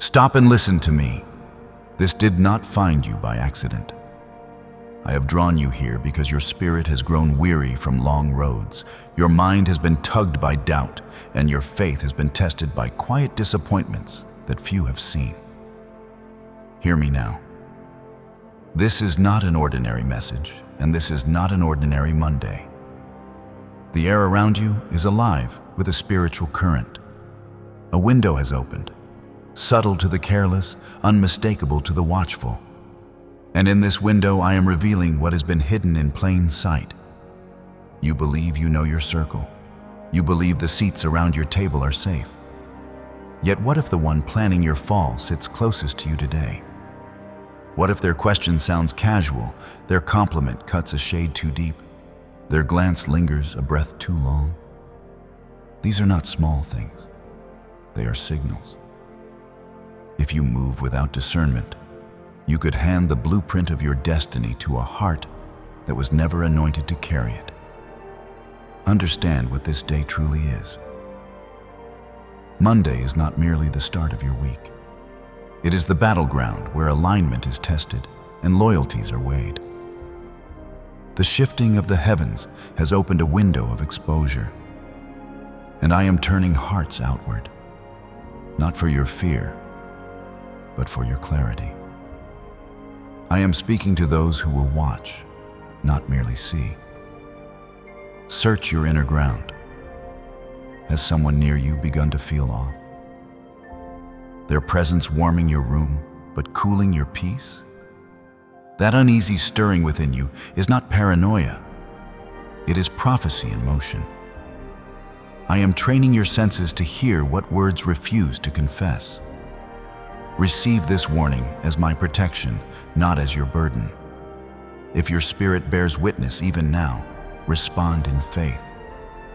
Stop and listen to me. This did not find you by accident. I have drawn you here because your spirit has grown weary from long roads. Your mind has been tugged by doubt, and your faith has been tested by quiet disappointments that few have seen. Hear me now. This is not an ordinary message, and this is not an ordinary Monday. The air around you is alive with a spiritual current. A window has opened, subtle to the careless, unmistakable to the watchful. And in this window I am revealing what has been hidden in plain sight. You believe you know your circle. You believe the seats around your table are safe. Yet what if the one planning your fall sits closest to you today? What if their question sounds casual, their compliment cuts a shade too deep, their glance lingers a breath too long? These are not small things. They are signals. If you move without discernment, you could hand the blueprint of your destiny to a heart that was never anointed to carry it. Understand what this day truly is. Monday is not merely the start of your week. It is the battleground where alignment is tested and loyalties are weighed. The shifting of the heavens has opened a window of exposure, and I am turning hearts outward, not for your fear, but for your clarity. I am speaking to those who will watch, not merely see. Search your inner ground. Has someone near you begun to feel off? Their presence warming your room, but cooling your peace? That uneasy stirring within you is not paranoia. It is prophecy in motion. I am training your senses to hear what words refuse to confess. Receive this warning as my protection, not as your burden. If your spirit bears witness even now, respond in faith.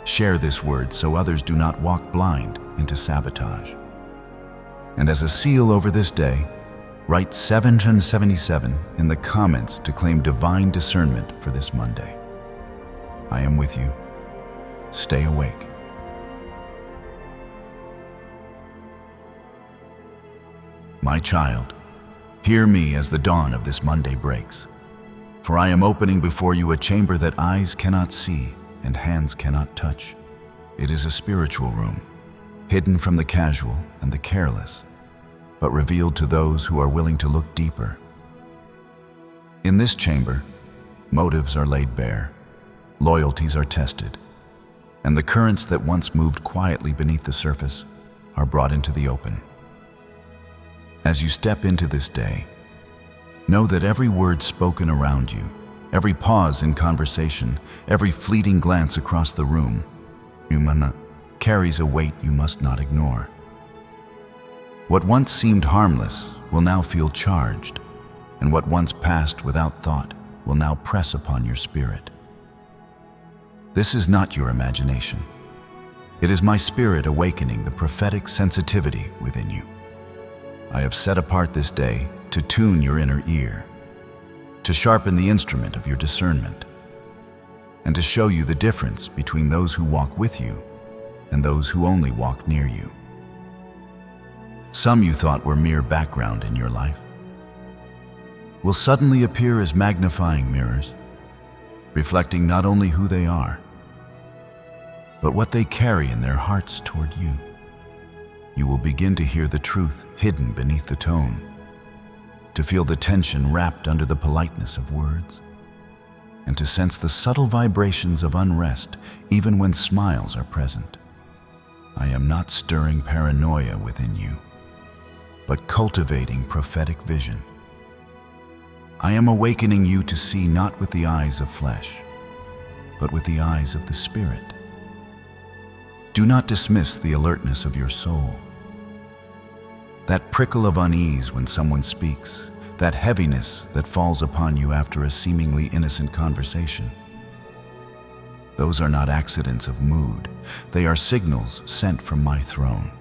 Share this word so others do not walk blind into sabotage. And as a seal over this day, write 777 in the comments to claim divine discernment for this Monday. I am with you. Stay awake. My child, hear me as the dawn of this Monday breaks. For I am opening before you a chamber that eyes cannot see and hands cannot touch. It is a spiritual room, hidden from the casual and the careless, but revealed to those who are willing to look deeper. In this chamber, motives are laid bare, loyalties are tested, and the currents that once moved quietly beneath the surface are brought into the open. As you step into this day, know that every word spoken around you, every pause in conversation, every fleeting glance across the room, carries a weight you must not ignore. What once seemed harmless will now feel charged, and what once passed without thought will now press upon your spirit. This is not your imagination. It is my spirit awakening the prophetic sensitivity within you. I have set apart this day to tune your inner ear, to sharpen the instrument of your discernment, and to show you the difference between those who walk with you and those who only walk near you. Some you thought were mere background in your life will suddenly appear as magnifying mirrors, reflecting not only who they are, but what they carry in their hearts toward you. You will begin to hear the truth hidden beneath the tone, to feel the tension wrapped under the politeness of words, and to sense the subtle vibrations of unrest even when smiles are present. I am not stirring paranoia within you, but cultivating prophetic vision. I am awakening you to see not with the eyes of flesh, but with the eyes of the Spirit. Do not dismiss the alertness of your soul. That prickle of unease when someone speaks, that heaviness that falls upon you after a seemingly innocent conversation. Those are not accidents of mood. They are signals sent from my throne.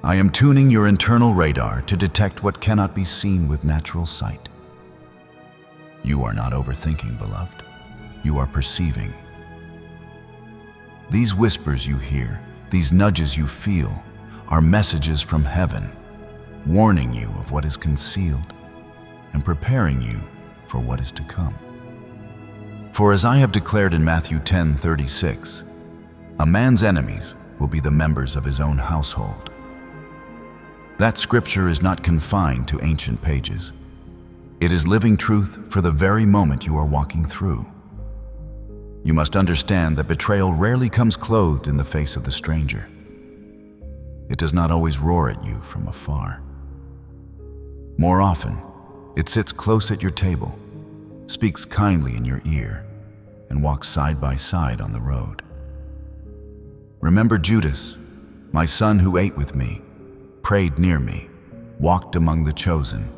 I am tuning your internal radar to detect what cannot be seen with natural sight. You are not overthinking, beloved. You are perceiving. These whispers you hear, these nudges you feel, are messages from heaven, warning you of what is concealed and preparing you for what is to come. For as I have declared in Matthew 10:36, a man's enemies will be the members of his own household. That scripture is not confined to ancient pages. It is living truth for the very moment you are walking through. You must understand that betrayal rarely comes clothed in the face of the stranger. It does not always roar at you from afar. More often, it sits close at your table, speaks kindly in your ear, and walks side by side on the road. Remember Judas, my son who ate with me, prayed near me, walked among the chosen,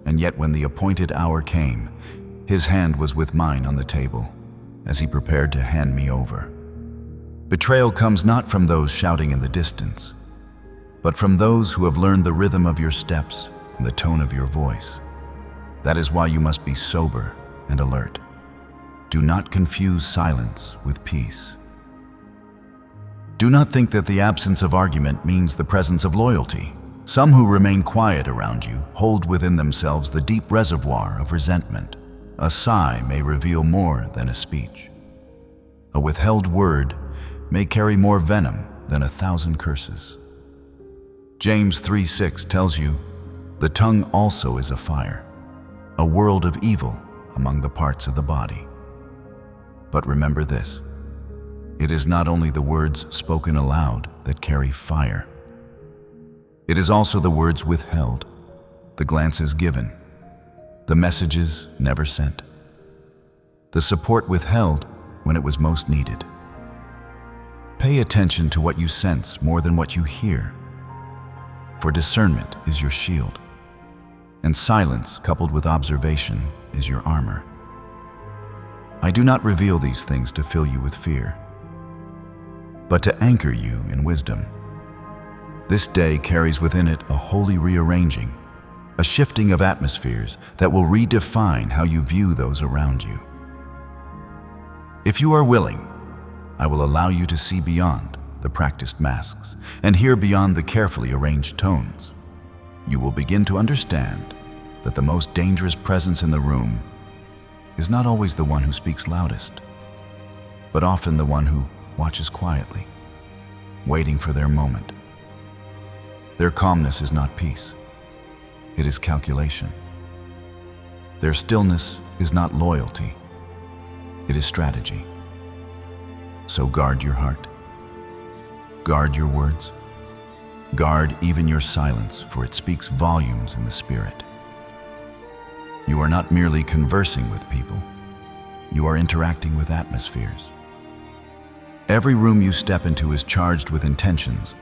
and yet when the appointed hour came, his hand was with mine on the table, as he prepared to hand me over. Betrayal comes not from those shouting in the distance, but from those who have learned the rhythm of your steps and the tone of your voice. That is why you must be sober and alert. Do not confuse silence with peace. Do not think that the absence of argument means the presence of loyalty. Some who remain quiet around you hold within themselves the deep reservoir of resentment. A sigh may reveal more than a speech. A withheld word may carry more venom than 1,000 curses. James 3:6 tells you, the tongue also is a fire, a world of evil among the parts of the body. But remember this, it is not only the words spoken aloud that carry fire. It is also the words withheld, the glances given, the messages never sent, the support withheld when it was most needed. Pay attention to what you sense more than what you hear, for discernment is your shield, and silence coupled with observation is your armor. I do not reveal these things to fill you with fear, but to anchor you in wisdom. This day carries within it a holy rearranging, a shifting of atmospheres that will redefine how you view those around you. If you are willing, I will allow you to see beyond the practiced masks and hear beyond the carefully arranged tones. You will begin to understand that the most dangerous presence in the room is not always the one who speaks loudest, but often the one who watches quietly, waiting for their moment. Their calmness is not peace, it is calculation. Their stillness is not loyalty, it is strategy. So guard your heart, guard your words, guard even your silence, for it speaks volumes in the spirit. You are not merely conversing with people, you are interacting with atmospheres. Every room you step into is charged with intentions,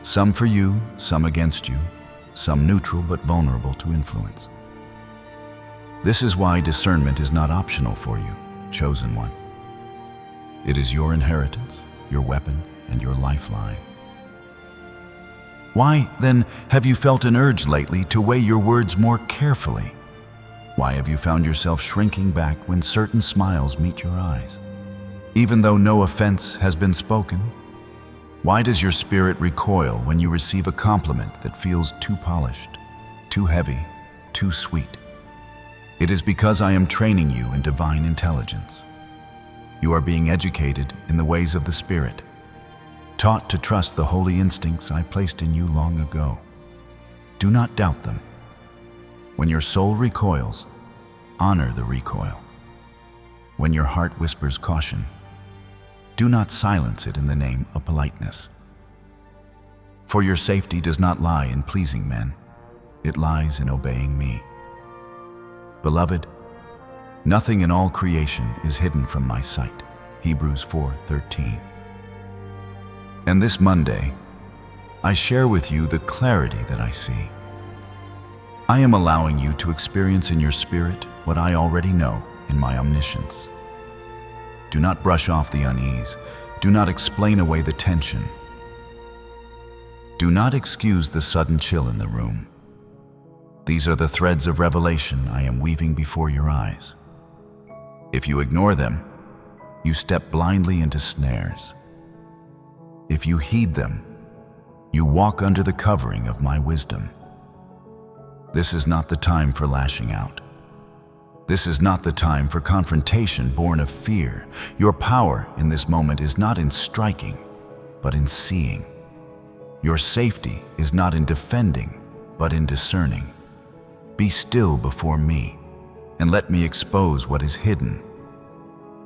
some for you, some against you, some neutral but vulnerable to influence. This is why discernment is not optional for you, chosen one. It is your inheritance, your weapon, and your lifeline. Why, then, have you felt an urge lately to weigh your words more carefully? Why have you found yourself shrinking back when certain smiles meet your eyes, even though no offense has been spoken? Why does your spirit recoil when you receive a compliment that feels too polished, too heavy, too sweet? It is because I am training you in divine intelligence. You are being educated in the ways of the Spirit, taught to trust the holy instincts I placed in you long ago. Do not doubt them. When your soul recoils, honor the recoil. When your heart whispers caution, do not silence it in the name of politeness. For your safety does not lie in pleasing men, it lies in obeying me. Beloved, nothing in all creation is hidden from my sight. Hebrews 4:13. And this Monday, I share with you the clarity that I see. I am allowing you to experience in your spirit what I already know in my omniscience. Do not brush off the unease. Do not explain away the tension. Do not excuse the sudden chill in the room. These are the threads of revelation I am weaving before your eyes. If you ignore them, you step blindly into snares. If you heed them, you walk under the covering of my wisdom. This is not the time for lashing out. This is not the time for confrontation born of fear. Your power in this moment is not in striking, but in seeing. Your safety is not in defending, but in discerning. Be still before me, and let me expose what is hidden.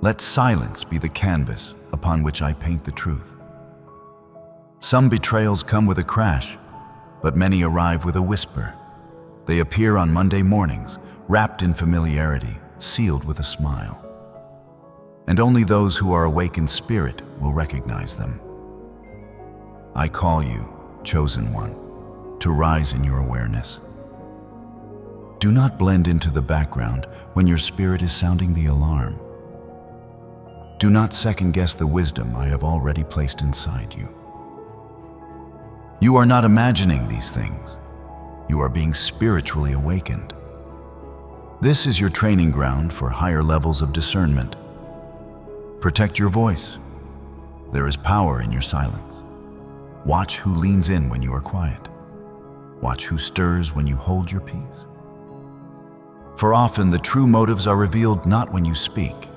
Let silence be the canvas upon which I paint the truth. Some betrayals come with a crash, but many arrive with a whisper. They appear on Monday mornings, wrapped in familiarity, sealed with a smile. And only those who are awake in spirit will recognize them. I call you, chosen one, to rise in your awareness. Do not blend into the background when your spirit is sounding the alarm. Do not second-guess the wisdom I have already placed inside you. You are not imagining these things. You are being spiritually awakened. This is your training ground for higher levels of discernment. Protect your voice. There is power in your silence. Watch who leans in when you are quiet. Watch who stirs when you hold your peace. For often the true motives are revealed not when you speak,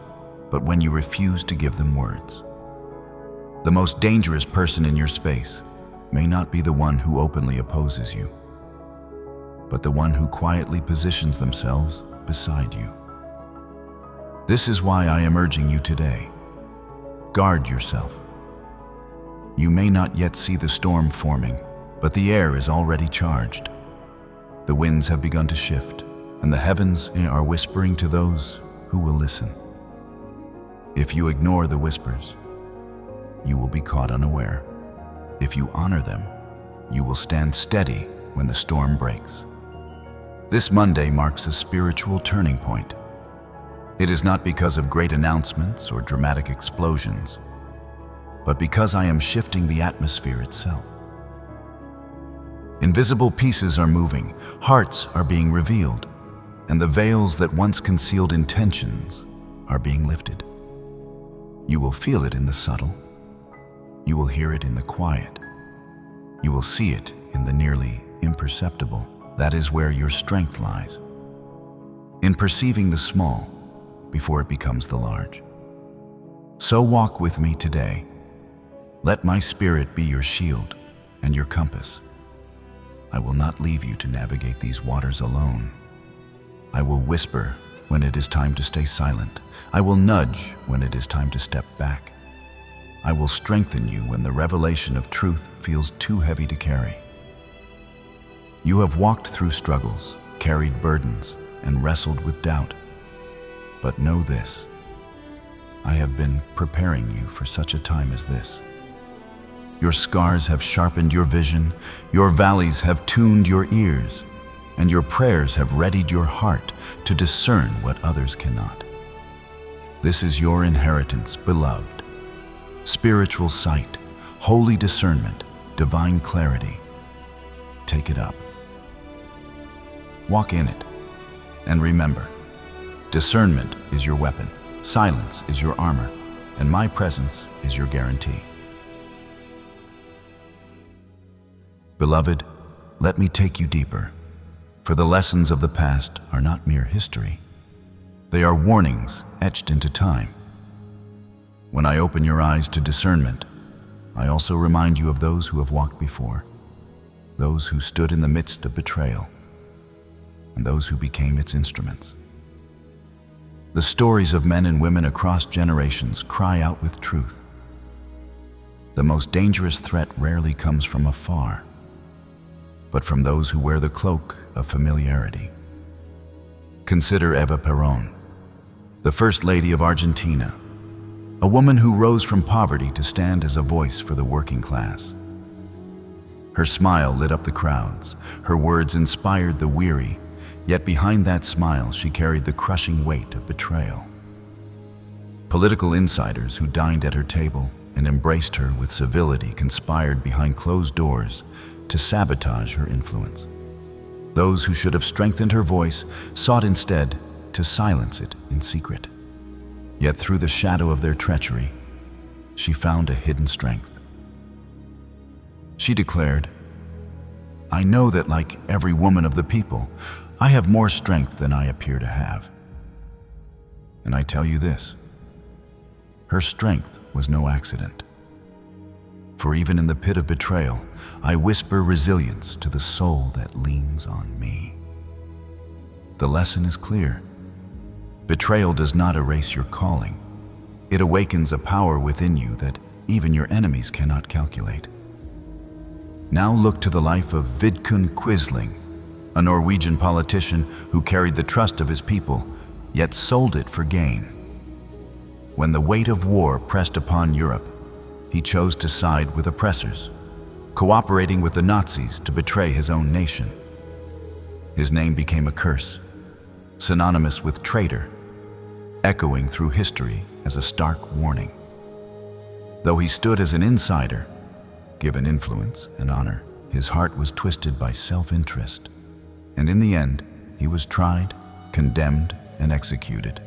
but when you refuse to give them words. The most dangerous person in your space may not be the one who openly opposes you, but the one who quietly positions themselves beside you. This is why I am urging you today. Guard yourself. You may not yet see the storm forming, but the air is already charged. The winds have begun to shift, and the heavens are whispering to those who will listen. If you ignore the whispers, you will be caught unaware. If you honor them, you will stand steady when the storm breaks. This Monday marks a spiritual turning point. It is not because of great announcements or dramatic explosions, but because I am shifting the atmosphere itself. Invisible pieces are moving, hearts are being revealed, and the veils that once concealed intentions are being lifted. You will feel it in the subtle. You will hear it in the quiet. You will see it in the nearly imperceptible. That is where your strength lies. In perceiving the small before it becomes the large. So walk with me today. Let my spirit be your shield and your compass. I will not leave you to navigate these waters alone. I will whisper when it is time to stay silent. I will nudge when it is time to step back. I will strengthen you when the revelation of truth feels too heavy to carry. You have walked through struggles, carried burdens, and wrestled with doubt. But know this, I have been preparing you for such a time as this. Your scars have sharpened your vision, your valleys have tuned your ears, and your prayers have readied your heart to discern what others cannot. This is your inheritance, beloved. Spiritual sight, holy discernment, divine clarity. Take it up. Walk in it. And remember, discernment is your weapon, silence is your armor, and my presence is your guarantee. Beloved, let me take you deeper, for the lessons of the past are not mere history. They are warnings etched into time. When I open your eyes to discernment, I also remind you of those who have walked before, those who stood in the midst of betrayal, and those who became its instruments. The stories of men and women across generations cry out with truth. The most dangerous threat rarely comes from afar, but from those who wear the cloak of familiarity. Consider Eva Perón, the First Lady of Argentina, a woman who rose from poverty to stand as a voice for the working class. Her smile lit up the crowds, her words inspired the weary, yet behind that smile she carried the crushing weight of betrayal. Political insiders who dined at her table and embraced her with civility conspired behind closed doors to sabotage her influence. Those who should have strengthened her voice sought instead to silence it in secret. Yet through the shadow of their treachery, she found a hidden strength. She declared, I know that, like every woman of the people, I have more strength than I appear to have. And I tell you this, her strength was no accident. For even in the pit of betrayal, I whisper resilience to the soul that leans on me. The lesson is clear. Betrayal does not erase your calling. It awakens a power within you that even your enemies cannot calculate. Now look to the life of Vidkun Quisling, a Norwegian politician who carried the trust of his people, yet sold it for gain. When the weight of war pressed upon Europe, he chose to side with oppressors, cooperating with the Nazis to betray his own nation. His name became a curse, synonymous with traitor, echoing through history as a stark warning. Though he stood as an insider, given influence and honor, his heart was twisted by self-interest, and in the end, he was tried, condemned, and executed.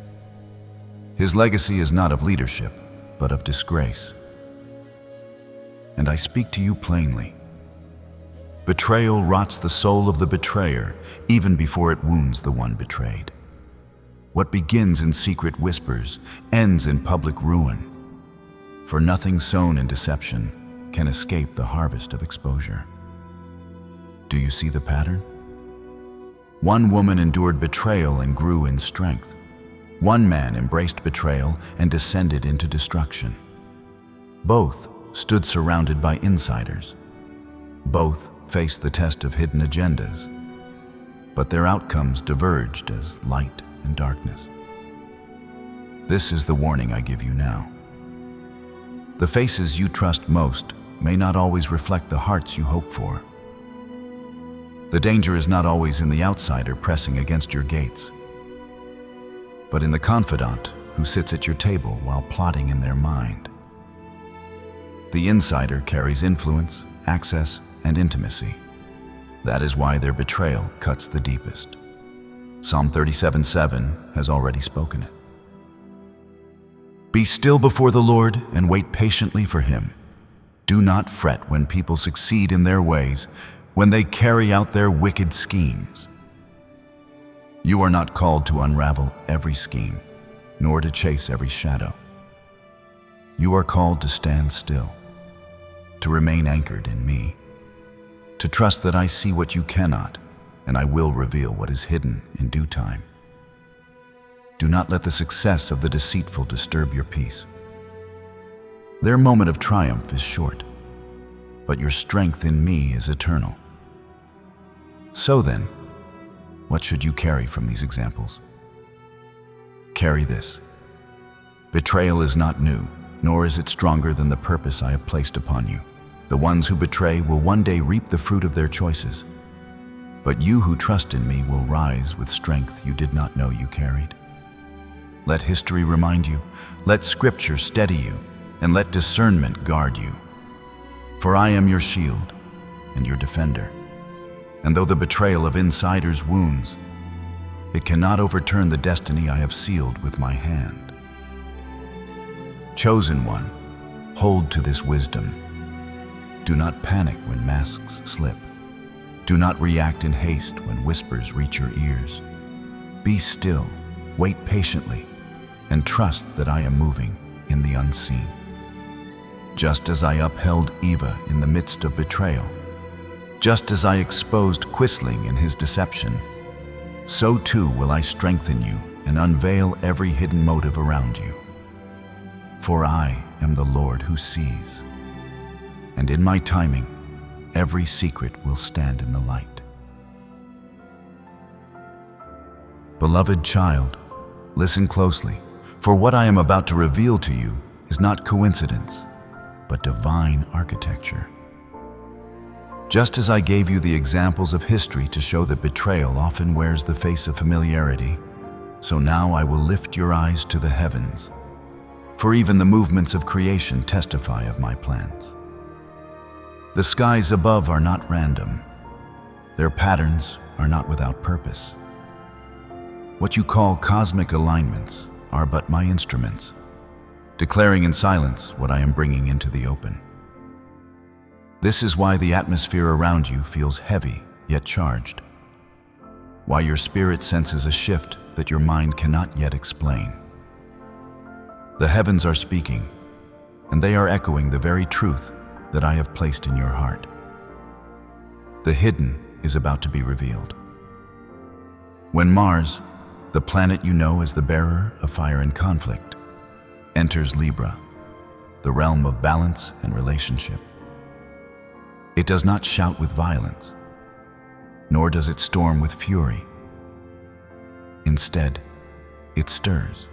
His legacy is not of leadership, but of disgrace. And I speak to you plainly. Betrayal rots the soul of the betrayer even before it wounds the one betrayed. What begins in secret whispers ends in public ruin. For nothing sown in deception can escape the harvest of exposure. Do you see the pattern? One woman endured betrayal and grew in strength. One man embraced betrayal and descended into destruction. Both stood surrounded by insiders. Both faced the test of hidden agendas, but their outcomes diverged as light and darkness. This is the warning I give you now. The faces you trust most may not always reflect the hearts you hope for. The danger is not always in the outsider pressing against your gates, but in the confidant who sits at your table while plotting in their mind. The insider carries influence, access, and intimacy. That is why their betrayal cuts the deepest. Psalm 37:7 has already spoken it. Be still before the Lord and wait patiently for Him. Do not fret when people succeed in their ways, when they carry out their wicked schemes. You are not called to unravel every scheme, nor to chase every shadow. You are called to stand still, to remain anchored in me, to trust that I see what you cannot, and I will reveal what is hidden in due time. Do not let the success of the deceitful disturb your peace. Their moment of triumph is short, but your strength in me is eternal. So then, what should you carry from these examples? Carry this. Betrayal is not new, nor is it stronger than the purpose I have placed upon you. The ones who betray will one day reap the fruit of their choices, but you who trust in me will rise with strength you did not know you carried. Let history remind you, let Scripture steady you, and let discernment guard you. For I am your shield and your defender. And though the betrayal of insiders wounds, it cannot overturn the destiny I have sealed with my hand. Chosen one, hold to this wisdom. Do not panic when masks slip. Do not react in haste when whispers reach your ears. Be still, wait patiently, and trust that I am moving in the unseen. Just as I upheld Eva in the midst of betrayal, just as I exposed Quisling in his deception, so too will I strengthen you and unveil every hidden motive around you. For I am the Lord who sees, and in my timing, every secret will stand in the light. Beloved child, listen closely, for what I am about to reveal to you is not coincidence, but divine architecture. Just as I gave you the examples of history to show that betrayal often wears the face of familiarity, so now I will lift your eyes to the heavens, for even the movements of creation testify of my plans. The skies above are not random. Their patterns are not without purpose. What you call cosmic alignments are but my instruments, declaring in silence what I am bringing into the open. This is why the atmosphere around you feels heavy yet charged, why your spirit senses a shift that your mind cannot yet explain. The heavens are speaking, and they are echoing the very truth that I have placed in your heart. The hidden is about to be revealed. When Mars, the planet you know as the bearer of fire and conflict, enters Libra, the realm of balance and relationship, it does not shout with violence, nor does it storm with fury. Instead, it stirs.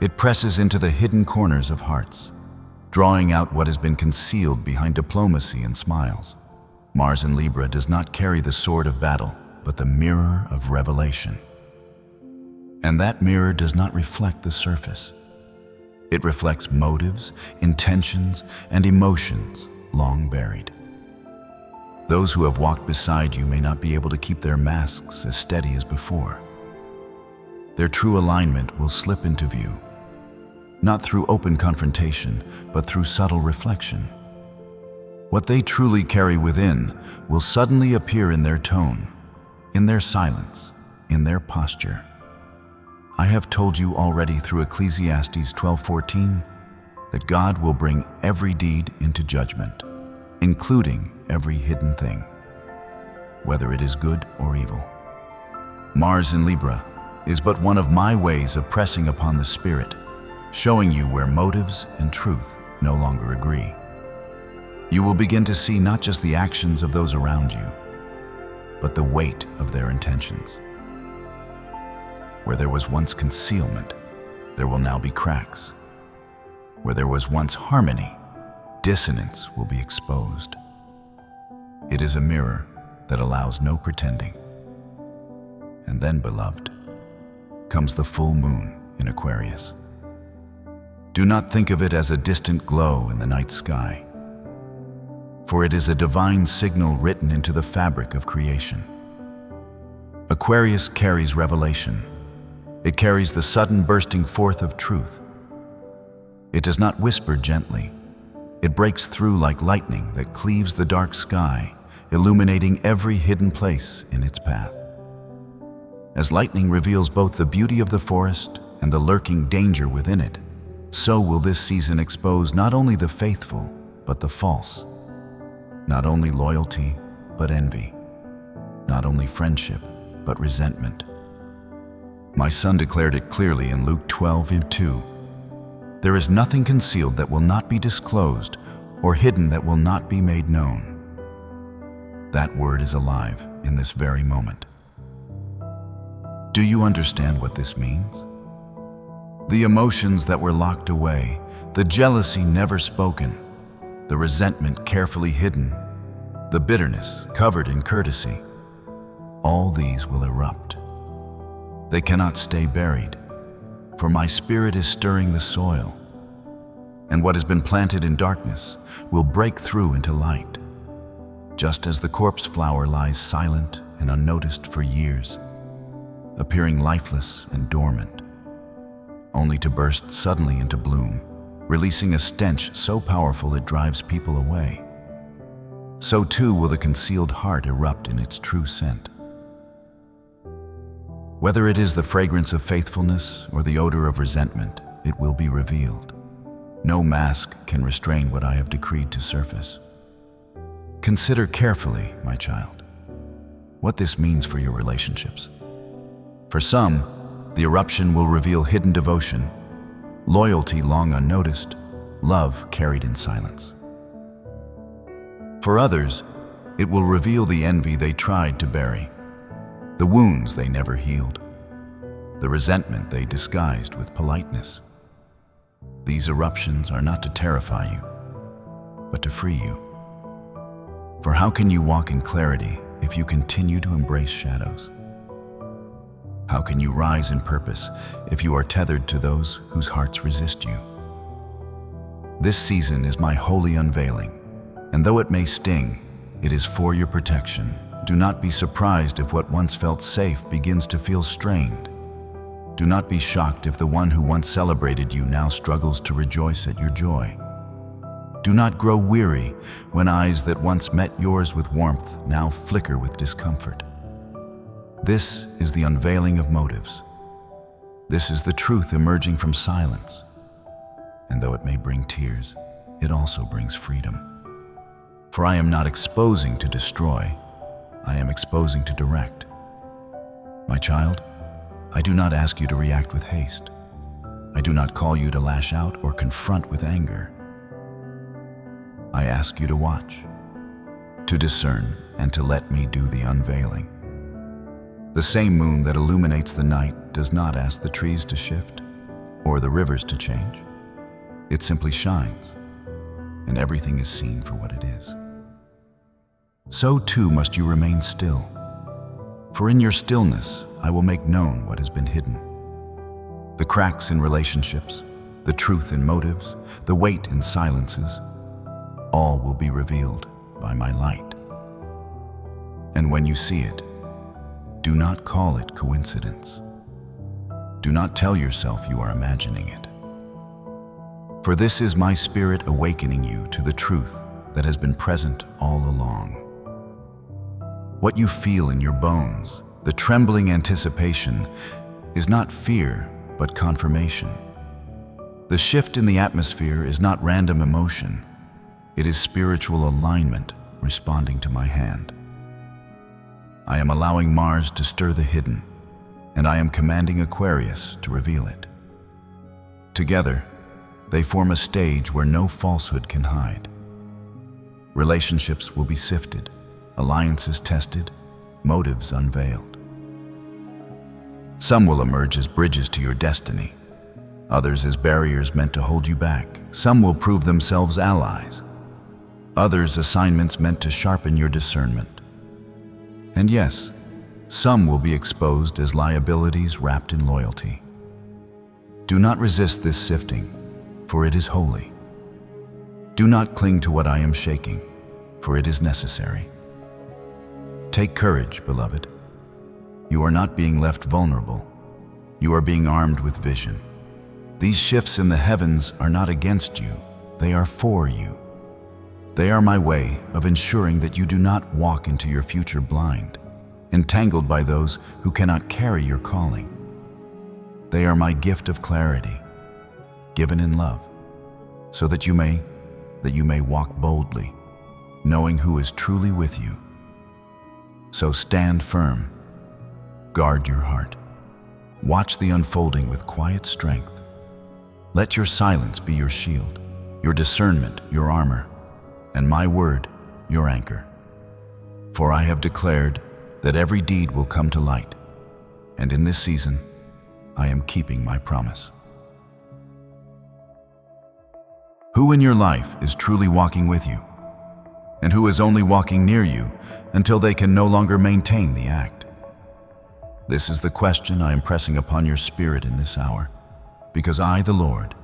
It presses into the hidden corners of hearts, drawing out what has been concealed behind diplomacy and smiles. Mars in Libra does not carry the sword of battle, but the mirror of revelation. And that mirror does not reflect the surface. It reflects motives, intentions, and emotions long buried. Those who have walked beside you may not be able to keep their masks as steady as before. Their true alignment will slip into view, not through open confrontation, but through subtle reflection. What they truly carry within will suddenly appear in their tone, in their silence, in their posture. I have told you already through Ecclesiastes 12:14 that God will bring every deed into judgment, including every hidden thing, whether it is good or evil. Mars in Libra is but one of my ways of pressing upon the spirit, showing you where motives and truth no longer agree. You will begin to see not just the actions of those around you, but the weight of their intentions. Where there was once concealment, there will now be cracks. Where there was once harmony, dissonance will be exposed. It is a mirror that allows no pretending. And then, beloved, comes the full moon in Aquarius. Do not think of it as a distant glow in the night sky, for it is a divine signal written into the fabric of creation. Aquarius carries revelation. It carries the sudden bursting forth of truth. It does not whisper gently. It breaks through like lightning that cleaves the dark sky, illuminating every hidden place in its path. As lightning reveals both the beauty of the forest and the lurking danger within it, so will this season expose not only the faithful, but the false. Not only loyalty, but envy. Not only friendship, but resentment. My son declared it clearly in Luke 12:2. There is nothing concealed that will not be disclosed, or hidden that will not be made known. That word is alive in this very moment. Do you understand what this means? The emotions that were locked away, the jealousy never spoken, the resentment carefully hidden, the bitterness covered in courtesy, all these will erupt. They cannot stay buried, for my spirit is stirring the soil, and what has been planted in darkness will break through into light, just as the corpse flower lies silent and unnoticed for years, appearing lifeless and dormant, only to burst suddenly into bloom, releasing a stench so powerful it drives people away. So too will the concealed heart erupt in its true scent. Whether it is the fragrance of faithfulness or the odor of resentment, it will be revealed. No mask can restrain what I have decreed to surface. Consider carefully, my child, what this means for your relationships. For some, the eruption will reveal hidden devotion, loyalty long unnoticed, love carried in silence. For others, it will reveal the envy they tried to bury, the wounds they never healed, the resentment they disguised with politeness. These eruptions are not to terrify you, but to free you. For how can you walk in clarity if you continue to embrace shadows? How can you rise in purpose if you are tethered to those whose hearts resist you? This season is my holy unveiling, and though it may sting, it is for your protection. Do not be surprised if what once felt safe begins to feel strained. Do not be shocked if the one who once celebrated you now struggles to rejoice at your joy. Do not grow weary when eyes that once met yours with warmth now flicker with discomfort. This is the unveiling of motives. This is the truth emerging from silence. And though it may bring tears, it also brings freedom. For I am not exposing to destroy, I am exposing to direct. My child, I do not ask you to react with haste. I do not call you to lash out or confront with anger. I ask you to watch, to discern, and to let me do the unveiling. The same moon that illuminates the night does not ask the trees to shift or the rivers to change. It simply shines, and everything is seen for what it is. So too must you remain still, for in your stillness I will make known what has been hidden. The cracks in relationships, the truth in motives, the weight in silences, all will be revealed by my light. And when you see it, do not call it coincidence. Do not tell yourself you are imagining it. For this is my spirit awakening you to the truth that has been present all along. What you feel in your bones, the trembling anticipation, is not fear, but confirmation. The shift in the atmosphere is not random emotion. It is spiritual alignment responding to my hand. I am allowing Mars to stir the hidden, and I am commanding Aquarius to reveal it. Together, they form a stage where no falsehood can hide. Relationships will be sifted, alliances tested, motives unveiled. Some will emerge as bridges to your destiny, others as barriers meant to hold you back. Some will prove themselves allies, others assignments meant to sharpen your discernment. And yes, some will be exposed as liabilities wrapped in loyalty. Do not resist this sifting, for it is holy. Do not cling to what I am shaking, for it is necessary. Take courage, beloved. You are not being left vulnerable. You are being armed with vision. These shifts in the heavens are not against you, they are for you. They are my way of ensuring that you do not walk into your future blind, entangled by those who cannot carry your calling. They are my gift of clarity, given in love, so that you may walk boldly, knowing who is truly with you. So stand firm, guard your heart, watch the unfolding with quiet strength. Let your silence be your shield, your discernment your armor, and my word your anchor. For I have declared that every deed will come to light, and in this season I am keeping my promise. Who in your life is truly walking with you, and who is only walking near you until they can no longer maintain the act? This is the question I am pressing upon your spirit in this hour, because I, the Lord,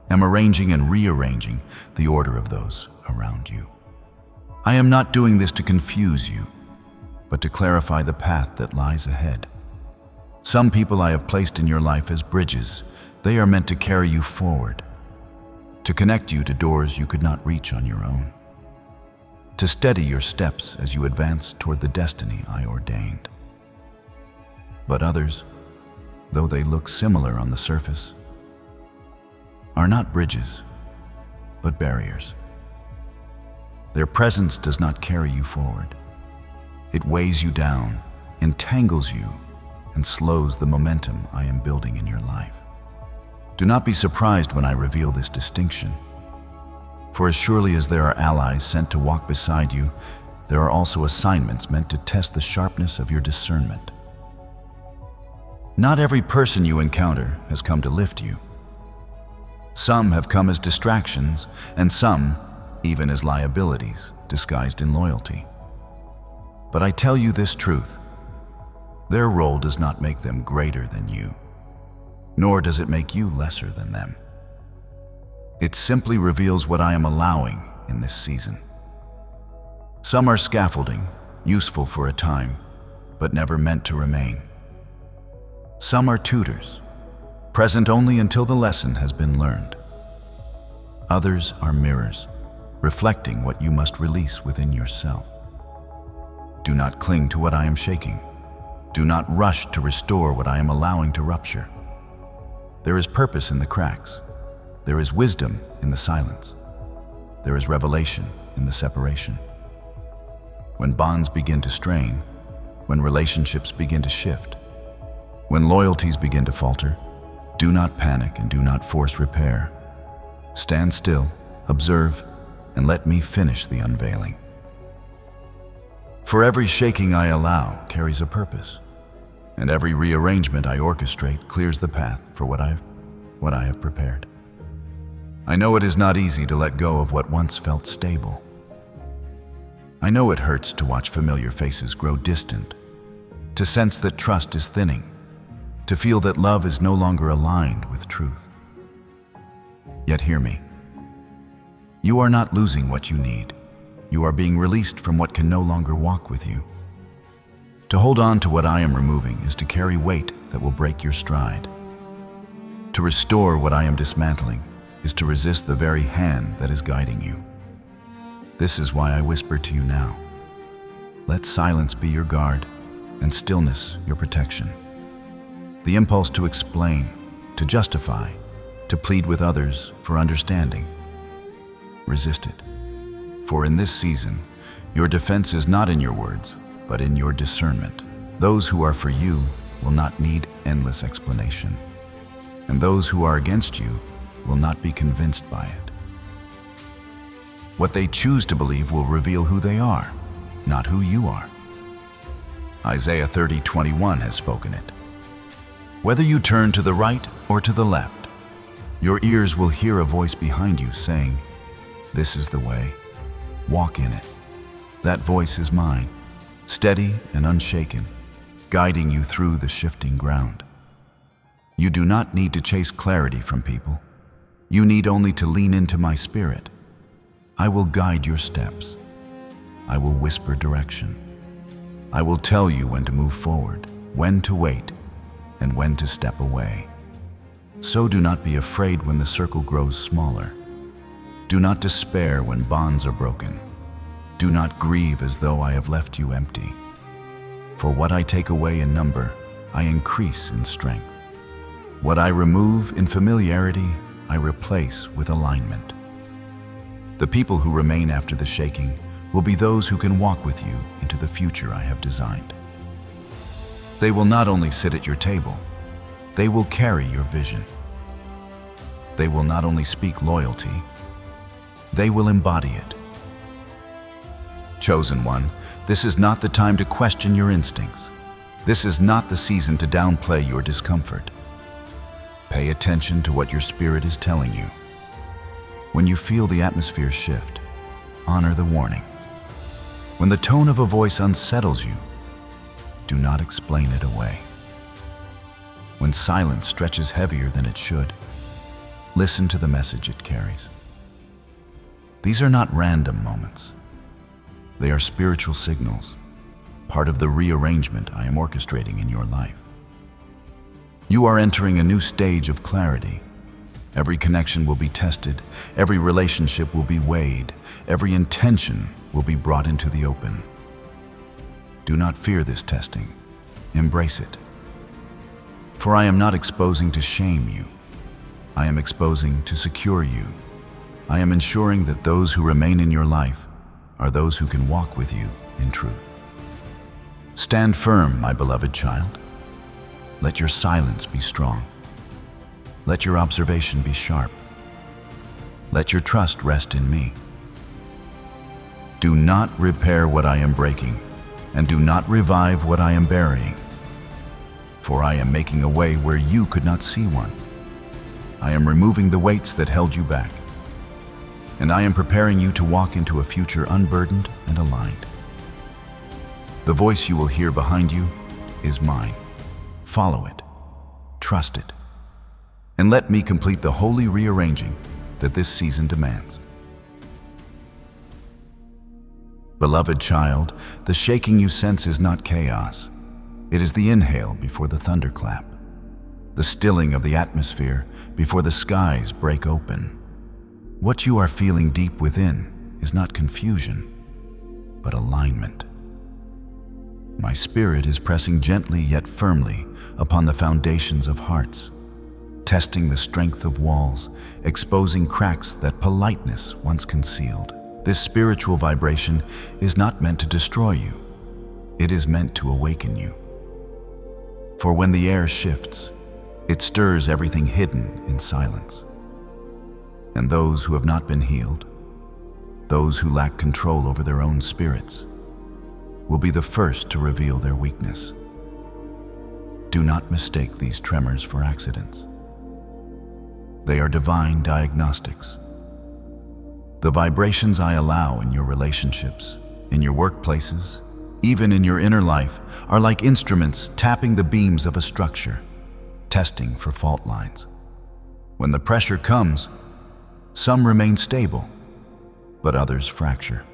am arranging and rearranging the order of those around you. I am not doing this to confuse you, but to clarify the path that lies ahead. Some people I have placed in your life as bridges. They are meant to carry you forward, to connect you to doors you could not reach on your own, to steady your steps as you advance toward the destiny I ordained. But others, though they look similar on the surface, are not bridges, but barriers. Their presence does not carry you forward. It weighs you down, entangles you, and slows the momentum I am building in your life. Do not be surprised when I reveal this distinction, for as surely as there are allies sent to walk beside you, there are also assignments meant to test the sharpness of your discernment. Not every person you encounter has come to lift you. Some have come as distractions, and some even as liabilities disguised in loyalty. But I tell you this truth: their role does not make them greater than you, nor does it make you lesser than them. It simply reveals what I am allowing in this season. Some are scaffolding, useful for a time, but never meant to remain. Some are tutors, present only until the lesson has been learned. Others are mirrors, reflecting what you must release within yourself. Do not cling to what I am shaking. Do not rush to restore what I am allowing to rupture. There is purpose in the cracks. There is wisdom in the silence. There is revelation in the separation. When bonds begin to strain, when relationships begin to shift, when loyalties begin to falter, do not panic and do not force repair. Stand still, observe, and let me finish the unveiling. For every shaking I allow carries a purpose, and every rearrangement I orchestrate clears the path for what I have prepared. I know it is not easy to let go of what once felt stable. I know it hurts to watch familiar faces grow distant, to sense that trust is thinning, to feel that love is no longer aligned with truth. Yet hear me. You are not losing what you need. You are being released from what can no longer walk with you. To hold on to what I am removing is to carry weight that will break your stride. To restore what I am dismantling is to resist the very hand that is guiding you. This is why I whisper to you now. Let silence be your guard and stillness your protection. The impulse to explain, to justify, to plead with others for understanding. Resist it. For in this season, your defense is not in your words, but in your discernment. Those who are for you will not need endless explanation, and those who are against you will not be convinced by it. What they choose to believe will reveal who they are, not who you are. Isaiah 30:21 has spoken it. Whether you turn to the right or to the left, your ears will hear a voice behind you saying, "This is the way. Walk in it." That voice is mine, steady and unshaken, guiding you through the shifting ground. You do not need to chase clarity from people. You need only to lean into my spirit. I will guide your steps. I will whisper direction. I will tell you when to move forward, when to wait, and when to step away. So do not be afraid when the circle grows smaller. Do not despair when bonds are broken. Do not grieve as though I have left you empty. For what I take away in number, I increase in strength. What I remove in familiarity, I replace with alignment. The people who remain after the shaking will be those who can walk with you into the future I have designed. They will not only sit at your table, they will carry your vision. They will not only speak loyalty, they will embody it. Chosen one, this is not the time to question your instincts. This is not the season to downplay your discomfort. Pay attention to what your spirit is telling you. When you feel the atmosphere shift, honor the warning. When the tone of a voice unsettles you, do not explain it away. When silence stretches heavier than it should, listen to the message it carries. These are not random moments. They are spiritual signals, part of the rearrangement I am orchestrating in your life. You are entering a new stage of clarity. Every connection will be tested, every relationship will be weighed, every intention will be brought into the open. Do not fear this testing. Embrace it. For I am not exposing to shame you. I am exposing to secure you. I am ensuring that those who remain in your life are those who can walk with you in truth. Stand firm, my beloved child. Let your silence be strong. Let your observation be sharp. Let your trust rest in me. Do not repair what I am breaking, and do not revive what I am burying. For I am making a way where you could not see one. I am removing the weights that held you back, and I am preparing you to walk into a future unburdened and aligned. The voice you will hear behind you is mine. Follow it, trust it, and let me complete the holy rearranging that this season demands. Beloved child, the shaking you sense is not chaos. It is the inhale before the thunderclap, the stilling of the atmosphere before the skies break open. What you are feeling deep within is not confusion, but alignment. My spirit is pressing gently yet firmly upon the foundations of hearts, testing the strength of walls, exposing cracks that politeness once concealed. This spiritual vibration is not meant to destroy you. It is meant to awaken you. For when the air shifts, it stirs everything hidden in silence. And those who have not been healed, those who lack control over their own spirits, will be the first to reveal their weakness. Do not mistake these tremors for accidents. They are divine diagnostics. The vibrations I allow in your relationships, in your workplaces, even in your inner life, are like instruments tapping the beams of a structure, testing for fault lines. When the pressure comes, some remain stable, but others fracture.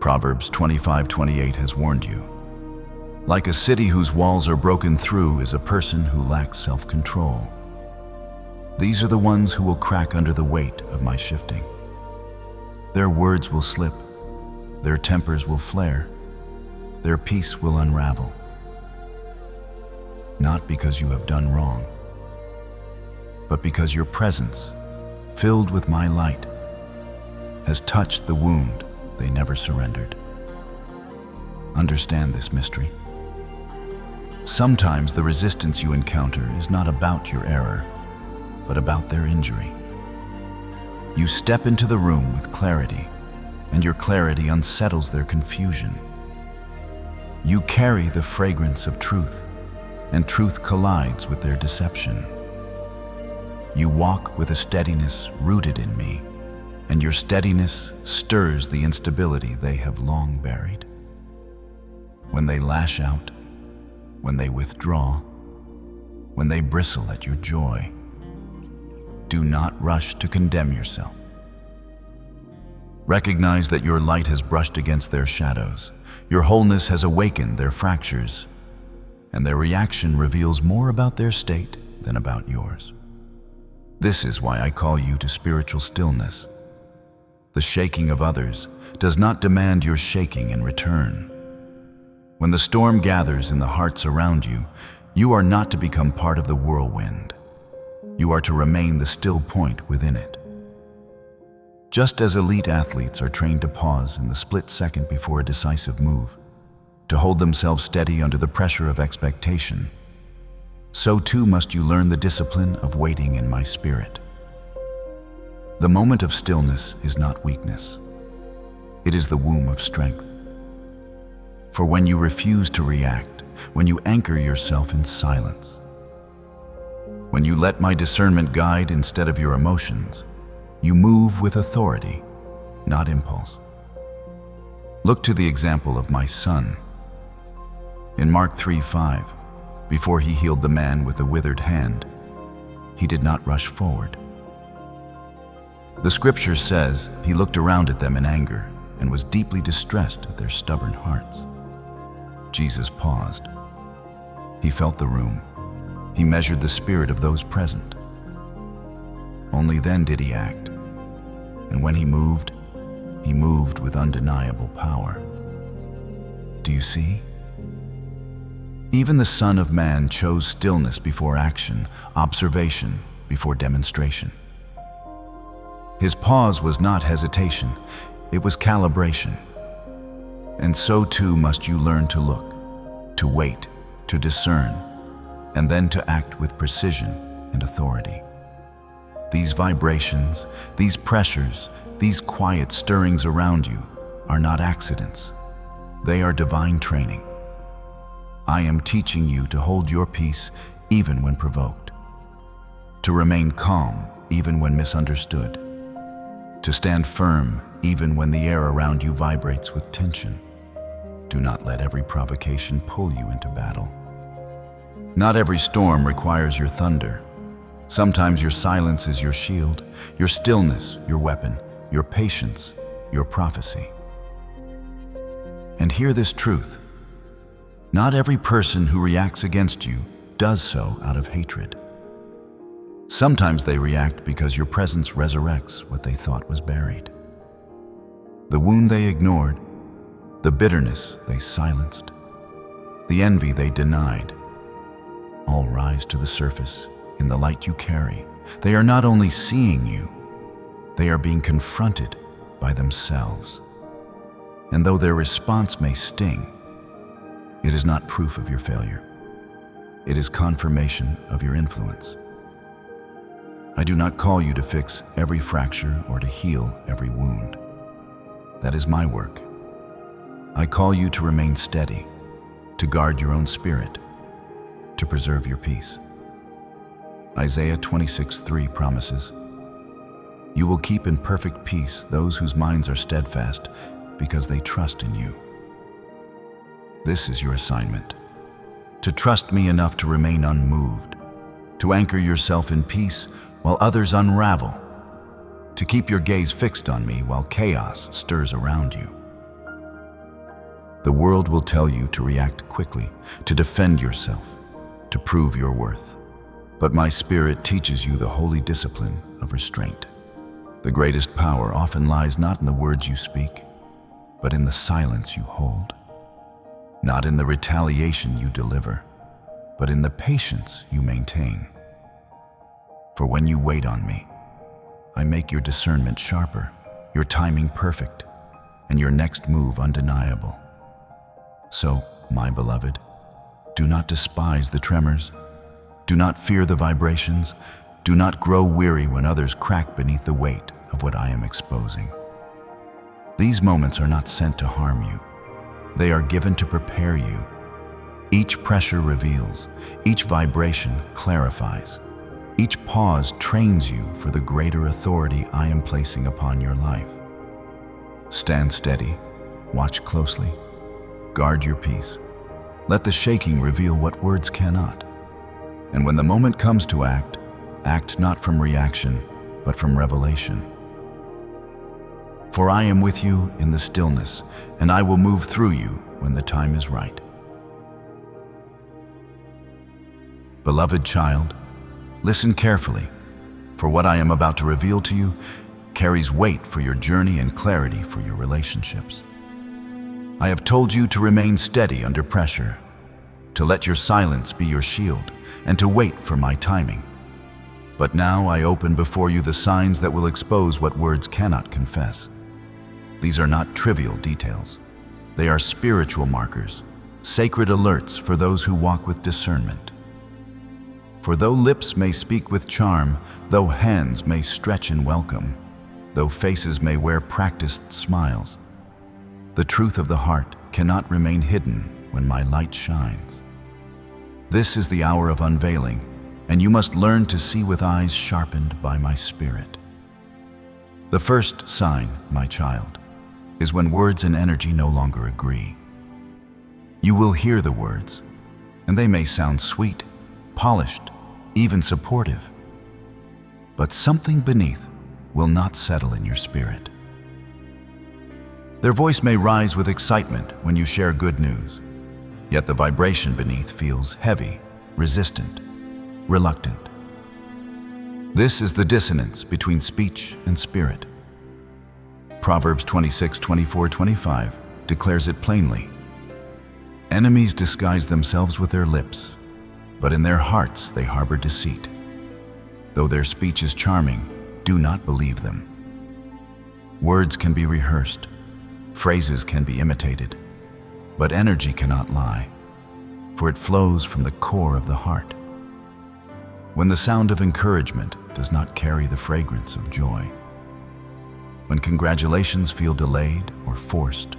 Proverbs 25:28 has warned you. Like a city whose walls are broken through is a person who lacks self-control. These are the ones who will crack under the weight of my shifting. Their words will slip, their tempers will flare, their peace will unravel. Not because you have done wrong, but because your presence, filled with my light, has touched the wound they never surrendered. Understand this mystery. Sometimes the resistance you encounter is not about your error, but about their injury. You step into the room with clarity, and your clarity unsettles their confusion. You carry the fragrance of truth, and truth collides with their deception. You walk with a steadiness rooted in me, and your steadiness stirs the instability they have long buried. When they lash out, when they withdraw, when they bristle at your joy, do not rush to condemn yourself. Recognize that your light has brushed against their shadows, your wholeness has awakened their fractures, and their reaction reveals more about their state than about yours. This is why I call you to spiritual stillness. The shaking of others does not demand your shaking in return. When the storm gathers in the hearts around you, you are not to become part of the whirlwind. You are to remain the still point within it. Just as elite athletes are trained to pause in the split second before a decisive move, to hold themselves steady under the pressure of expectation, so too must you learn the discipline of waiting in my spirit. The moment of stillness is not weakness. It is the womb of strength. For when you refuse to react, when you anchor yourself in silence, when you let my discernment guide instead of your emotions, you move with authority, not impulse. Look to the example of my son. In Mark 3:5, before he healed the man with the withered hand, he did not rush forward. The scripture says he looked around at them in anger and was deeply distressed at their stubborn hearts. Jesus paused. He felt the room. He measured the spirit of those present. Only then did he act. And when he moved with undeniable power. Do you see? Even the Son of Man chose stillness before action, observation before demonstration. His pause was not hesitation, it was calibration. And so too must you learn to look, to wait, to discern, and then to act with precision and authority. These vibrations, these pressures, these quiet stirrings around you are not accidents. They are divine training. I am teaching you to hold your peace even when provoked, to remain calm even when misunderstood, to stand firm even when the air around you vibrates with tension. Do not let every provocation pull you into battle. Not every storm requires your thunder. Sometimes your silence is your shield, your stillness, your weapon, your patience, your prophecy. And hear this truth. Not every person who reacts against you does so out of hatred. Sometimes they react because your presence resurrects what they thought was buried. The wound they ignored, the bitterness they silenced, the envy they denied, all rise to the surface in the light you carry. They are not only seeing you, they are being confronted by themselves. And though their response may sting, it is not proof of your failure. It is confirmation of your influence. I do not call you to fix every fracture or to heal every wound. That is my work. I call you to remain steady, to guard your own spirit, to preserve your peace. Isaiah 26:3 promises, "You will keep in perfect peace those whose minds are steadfast because they trust in you." This is your assignment, to trust me enough to remain unmoved, to anchor yourself in peace while others unravel, to keep your gaze fixed on me while chaos stirs around you. The world will tell you to react quickly, to defend yourself, to prove your worth. But my spirit teaches you the holy discipline of restraint. The greatest power often lies not in the words you speak, but in the silence you hold. Not in the retaliation you deliver, but in the patience you maintain. For when you wait on me, I make your discernment sharper, your timing perfect, and your next move undeniable. So, my beloved, do not despise the tremors. Do not fear the vibrations. Do not grow weary when others crack beneath the weight of what I am exposing. These moments are not sent to harm you. They are given to prepare you. Each pressure reveals, each vibration clarifies, each pause trains you for the greater authority I am placing upon your life. Stand steady, watch closely, guard your peace. Let the shaking reveal what words cannot. And when the moment comes to act, act not from reaction, but from revelation. For I am with you in the stillness, and I will move through you when the time is right. Beloved child, listen carefully, for what I am about to reveal to you carries weight for your journey and clarity for your relationships. I have told you to remain steady under pressure, to let your silence be your shield, and to wait for my timing. But now I open before you the signs that will expose what words cannot confess. These are not trivial details. They are spiritual markers, sacred alerts for those who walk with discernment. For though lips may speak with charm, though hands may stretch in welcome, though faces may wear practiced smiles, the truth of the heart cannot remain hidden when my light shines. This is the hour of unveiling, and you must learn to see with eyes sharpened by my spirit. The first sign, my child, is when words and energy no longer agree. You will hear the words, and they may sound sweet, polished, even supportive. But something beneath will not settle in your spirit. Their voice may rise with excitement when you share good news, yet the vibration beneath feels heavy, resistant, reluctant. This is the dissonance between speech and spirit. Proverbs 26:24-25 declares it plainly. Enemies disguise themselves with their lips, but in their hearts they harbor deceit. Though their speech is charming, do not believe them. Words can be rehearsed, phrases can be imitated, but energy cannot lie, for it flows from the core of the heart. When the sound of encouragement does not carry the fragrance of joy, when congratulations feel delayed or forced,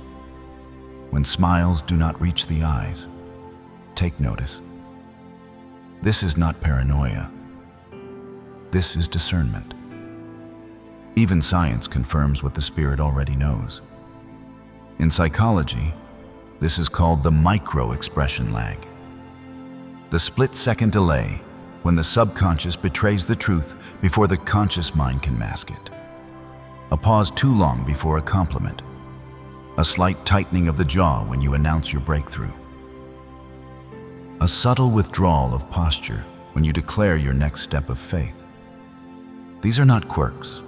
when smiles do not reach the eyes, take notice. This is not paranoia. This is discernment. Even science confirms what the spirit already knows. In psychology, this is called the micro-expression lag. The split-second delay when the subconscious betrays the truth before the conscious mind can mask it. A pause too long before a compliment. A slight tightening of the jaw when you announce your breakthrough. A subtle withdrawal of posture when you declare your next step of faith. These are not quirks,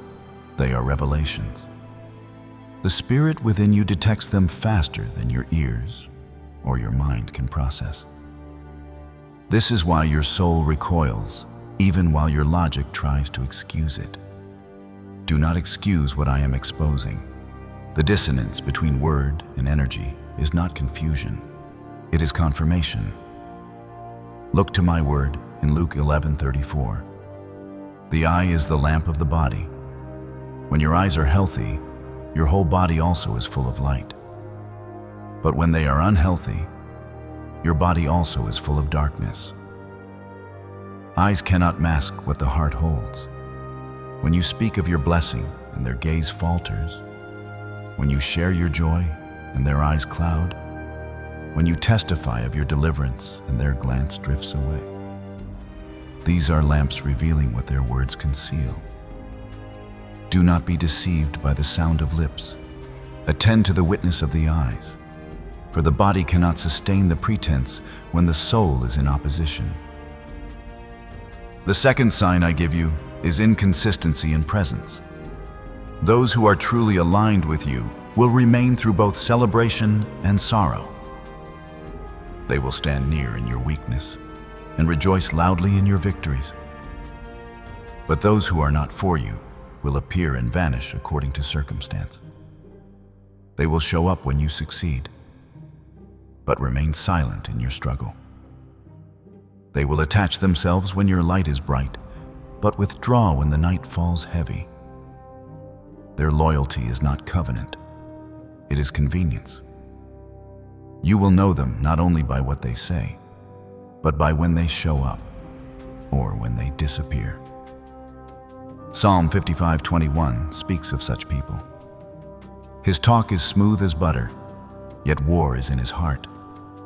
they are revelations. The spirit within you detects them faster than your ears or your mind can process. This is why your soul recoils, even while your logic tries to excuse it. Do not excuse what I am exposing. The dissonance between word and energy is not confusion. It is confirmation. Look to my word in Luke 11:34. The eye is the lamp of the body. When your eyes are healthy, your whole body also is full of light. But when they are unhealthy, your body also is full of darkness. Eyes cannot mask what the heart holds. When you speak of your blessing and their gaze falters, when you share your joy and their eyes cloud, when you testify of your deliverance and their glance drifts away. These are lamps revealing what their words conceal. Do not be deceived by the sound of lips. Attend to the witness of the eyes, for the body cannot sustain the pretense when the soul is in opposition. The second sign I give you is inconsistency in presence. Those who are truly aligned with you will remain through both celebration and sorrow. They will stand near in your weakness and rejoice loudly in your victories. But those who are not for you will appear and vanish according to circumstance. They will show up when you succeed, but remain silent in your struggle. They will attach themselves when your light is bright, but withdraw when the night falls heavy. Their loyalty is not covenant, it is convenience. You will know them not only by what they say, but by when they show up or when they disappear. Psalm 55:21 speaks of such people. His talk is smooth as butter, yet war is in his heart.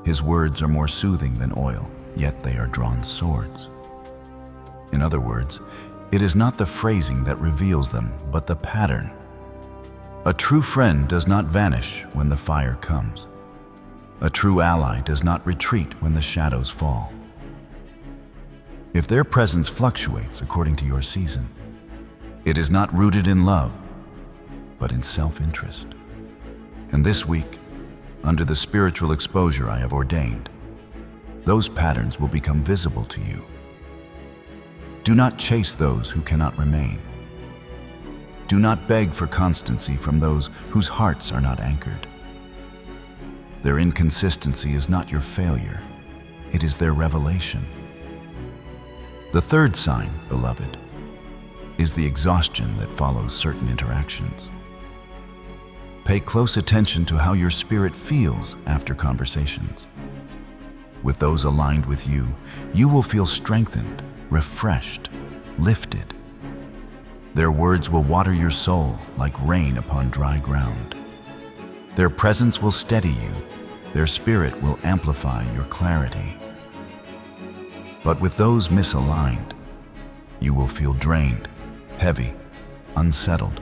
His words are more soothing than oil, yet they are drawn swords. In other words, it is not the phrasing that reveals them, but the pattern. A true friend does not vanish when the fire comes. A true ally does not retreat when the shadows fall. If their presence fluctuates according to your season, it is not rooted in love, but in self-interest. And this week, under the spiritual exposure I have ordained, those patterns will become visible to you. Do not chase those who cannot remain. Do not beg for constancy from those whose hearts are not anchored. Their inconsistency is not your failure, it is their revelation. The third sign, beloved, is the exhaustion that follows certain interactions. Pay close attention to how your spirit feels after conversations. With those aligned with you, you will feel strengthened, refreshed, lifted. Their words will water your soul like rain upon dry ground. Their presence will steady you. Their spirit will amplify your clarity. But with those misaligned, you will feel drained, heavy, unsettled.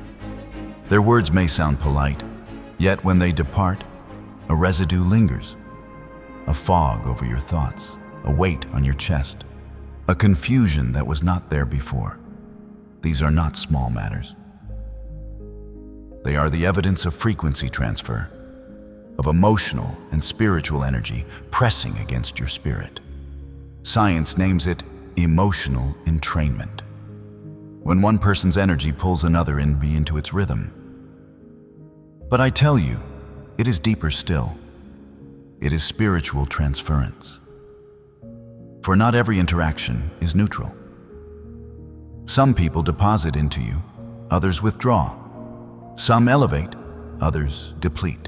Their words may sound polite, yet when they depart, a residue lingers, a fog over your thoughts, a weight on your chest, a confusion that was not there before. These are not small matters. They are the evidence of frequency transfer, of emotional and spiritual energy pressing against your spirit. Science names it emotional entrainment. When one person's energy pulls another into its rhythm. But I tell you, it is deeper still. It is spiritual transference. For not every interaction is neutral. Some people deposit into you, others withdraw. Some elevate, others deplete.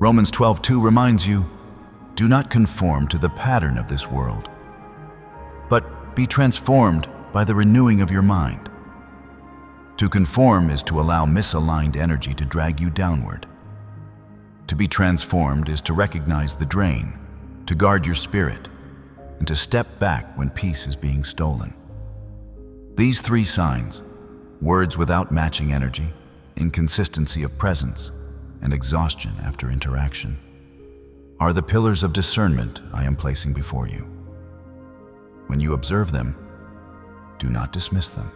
Romans 12:2 reminds you, do not conform to the pattern of this world, but be transformed by the renewing of your mind. To conform is to allow misaligned energy to drag you downward. To be transformed is to recognize the drain, to guard your spirit, and to step back when peace is being stolen. These three signs, words without matching energy, inconsistency of presence, and exhaustion after interaction, are the pillars of discernment I am placing before you. When you observe them, do not dismiss them.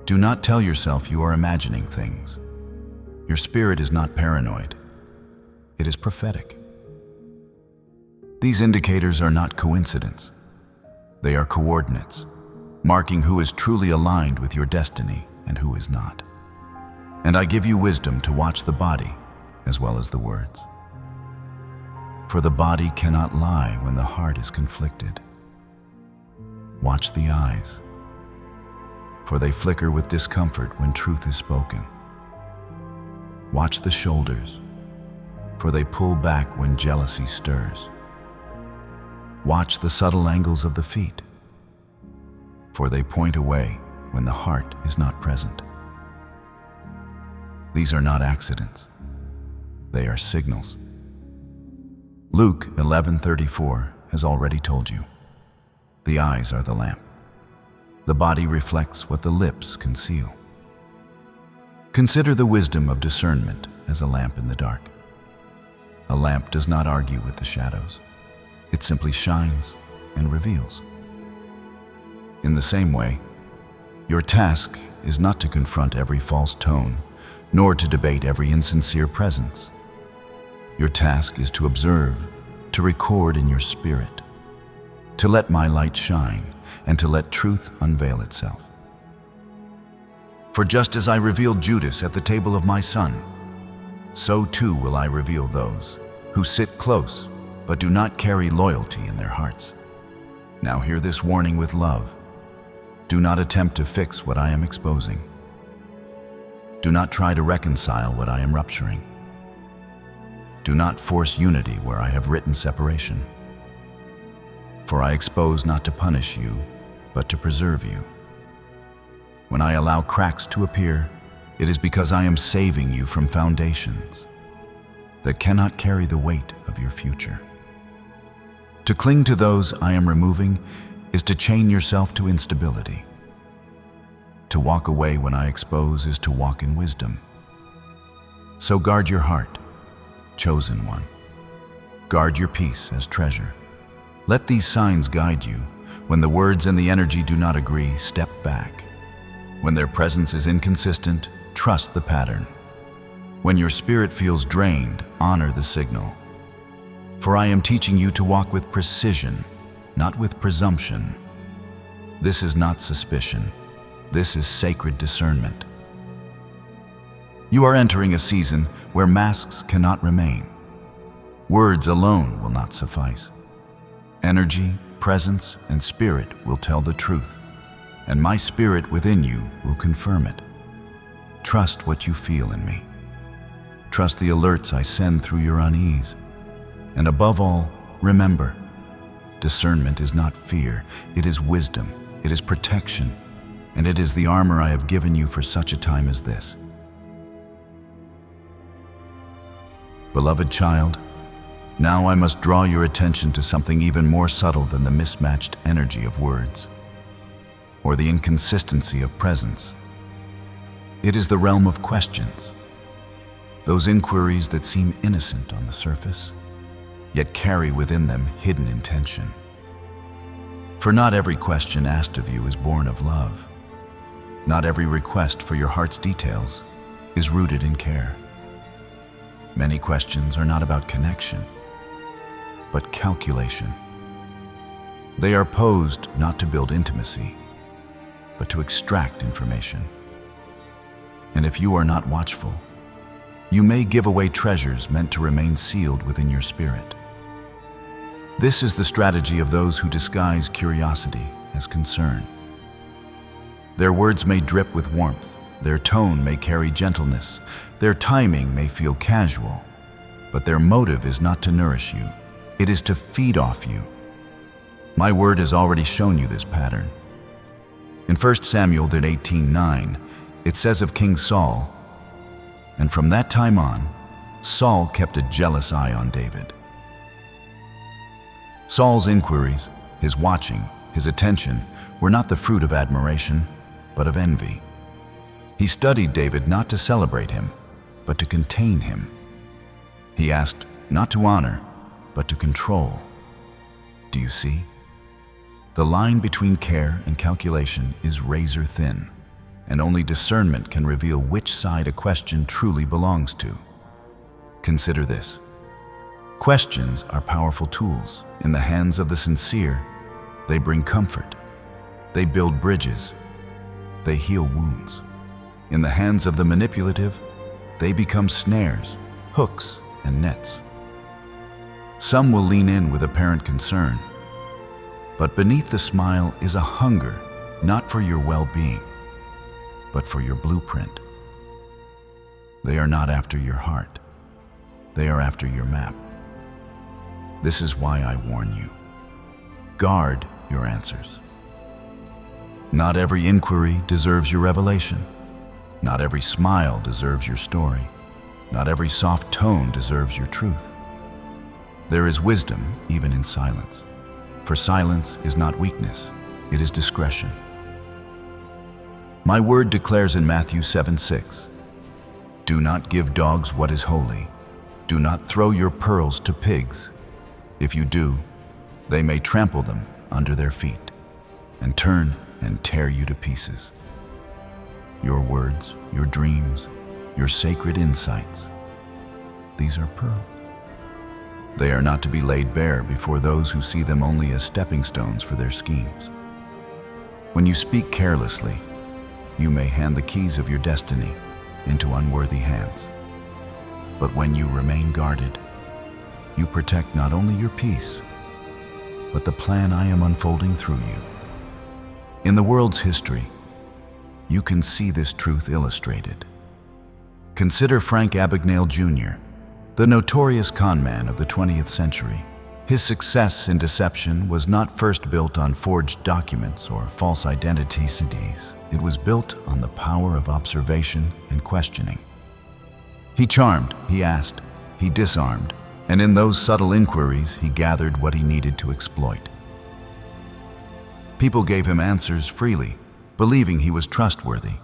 Do not tell yourself you are imagining things. Your spirit is not paranoid. It is prophetic. These indicators are not coincidence. They are coordinates, marking who is truly aligned with your destiny and who is not. And I give you wisdom to watch the body as well as the words. For the body cannot lie when the heart is conflicted. Watch the eyes, for they flicker with discomfort when truth is spoken. Watch the shoulders, for they pull back when jealousy stirs. Watch the subtle angles of the feet, for they point away when the heart is not present. These are not accidents. They are signals. Luke 11:34 has already told you. The eyes are the lamp. The body reflects what the lips conceal. Consider the wisdom of discernment as a lamp in the dark. A lamp does not argue with the shadows. It simply shines and reveals. In the same way, your task is not to confront every false tone, nor to debate every insincere presence. Your task is to observe, to record in your spirit, to let my light shine, and to let truth unveil itself. For just as I revealed Judas at the table of my Son, so too will I reveal those who sit close but do not carry loyalty in their hearts. Now hear this warning with love. Do not attempt to fix what I am exposing. Do not try to reconcile what I am rupturing. Do not force unity where I have written separation. For I expose not to punish you, but to preserve you. When I allow cracks to appear, it is because I am saving you from foundations that cannot carry the weight of your future. To cling to those I am removing is to chain yourself to instability. To walk away when I expose is to walk in wisdom. So guard your heart, chosen one. Guard your peace as treasure. Let these signs guide you. When the words and the energy do not agree, step back. When their presence is inconsistent, trust the pattern. When your spirit feels drained, honor the signal. For I am teaching you to walk with precision, not with presumption. This is not suspicion. This is sacred discernment. You are entering a season where masks cannot remain. Words alone will not suffice. Energy, presence, and spirit will tell the truth, and my spirit within you will confirm it. Trust what you feel in me. Trust the alerts I send through your unease. And above all, remember, discernment is not fear, it is wisdom, it is protection, and it is the armor I have given you for such a time as this. Beloved child, now I must draw your attention to something even more subtle than the mismatched energy of words or the inconsistency of presence. It is the realm of questions, those inquiries that seem innocent on the surface, yet carry within them hidden intention. For not every question asked of you is born of love. Not every request for your heart's details is rooted in care. Many questions are not about connection, but calculation. They are posed not to build intimacy, but to extract information. And if you are not watchful, you may give away treasures meant to remain sealed within your spirit. This is the strategy of those who disguise curiosity as concern. Their words may drip with warmth, their tone may carry gentleness, their timing may feel casual, but their motive is not to nourish you, it is to feed off you. My word has already shown you this pattern. In 1 Samuel 18:9, it says of King Saul, "And from that time on, Saul kept a jealous eye on David." Saul's inquiries, his watching, his attention were not the fruit of admiration, but of envy. He studied David not to celebrate him, but to contain him. He asked not to honor, but to control. Do you see? The line between care and calculation is razor thin. and only discernment can reveal which side a question truly belongs to. Consider this. Questions are powerful tools. In the hands of the sincere, they bring comfort. They build bridges. They heal wounds. In the hands of the manipulative, they become snares, hooks, and nets. Some will lean in with apparent concern, but beneath the smile is a hunger, not for your well-being, but for your blueprint. They are not after your heart. They are after your map. This is why I warn you. Guard your answers. Not every inquiry deserves your revelation. Not every smile deserves your story. Not every soft tone deserves your truth. There is wisdom even in silence. For silence is not weakness, it is discretion. My word declares in Matthew 7:6, "Do not give dogs what is holy. Do not throw your pearls to pigs. If you do, they may trample them under their feet and turn and tear you to pieces." Your words, your dreams, your sacred insights, these are pearls. They are not to be laid bare before those who see them only as stepping stones for their schemes. When you speak carelessly, you may hand the keys of your destiny into unworthy hands. But when you remain guarded, you protect not only your peace, but the plan I am unfolding through you. In the world's history, you can see this truth illustrated. Consider Frank Abagnale Jr., the notorious conman of the 20th century. His success in deception was not first built on forged documents or false identities. It was built on the power of observation and questioning. He charmed, he asked, he disarmed, and in those subtle inquiries, he gathered what he needed to exploit. People gave him answers freely, believing he was trustworthy,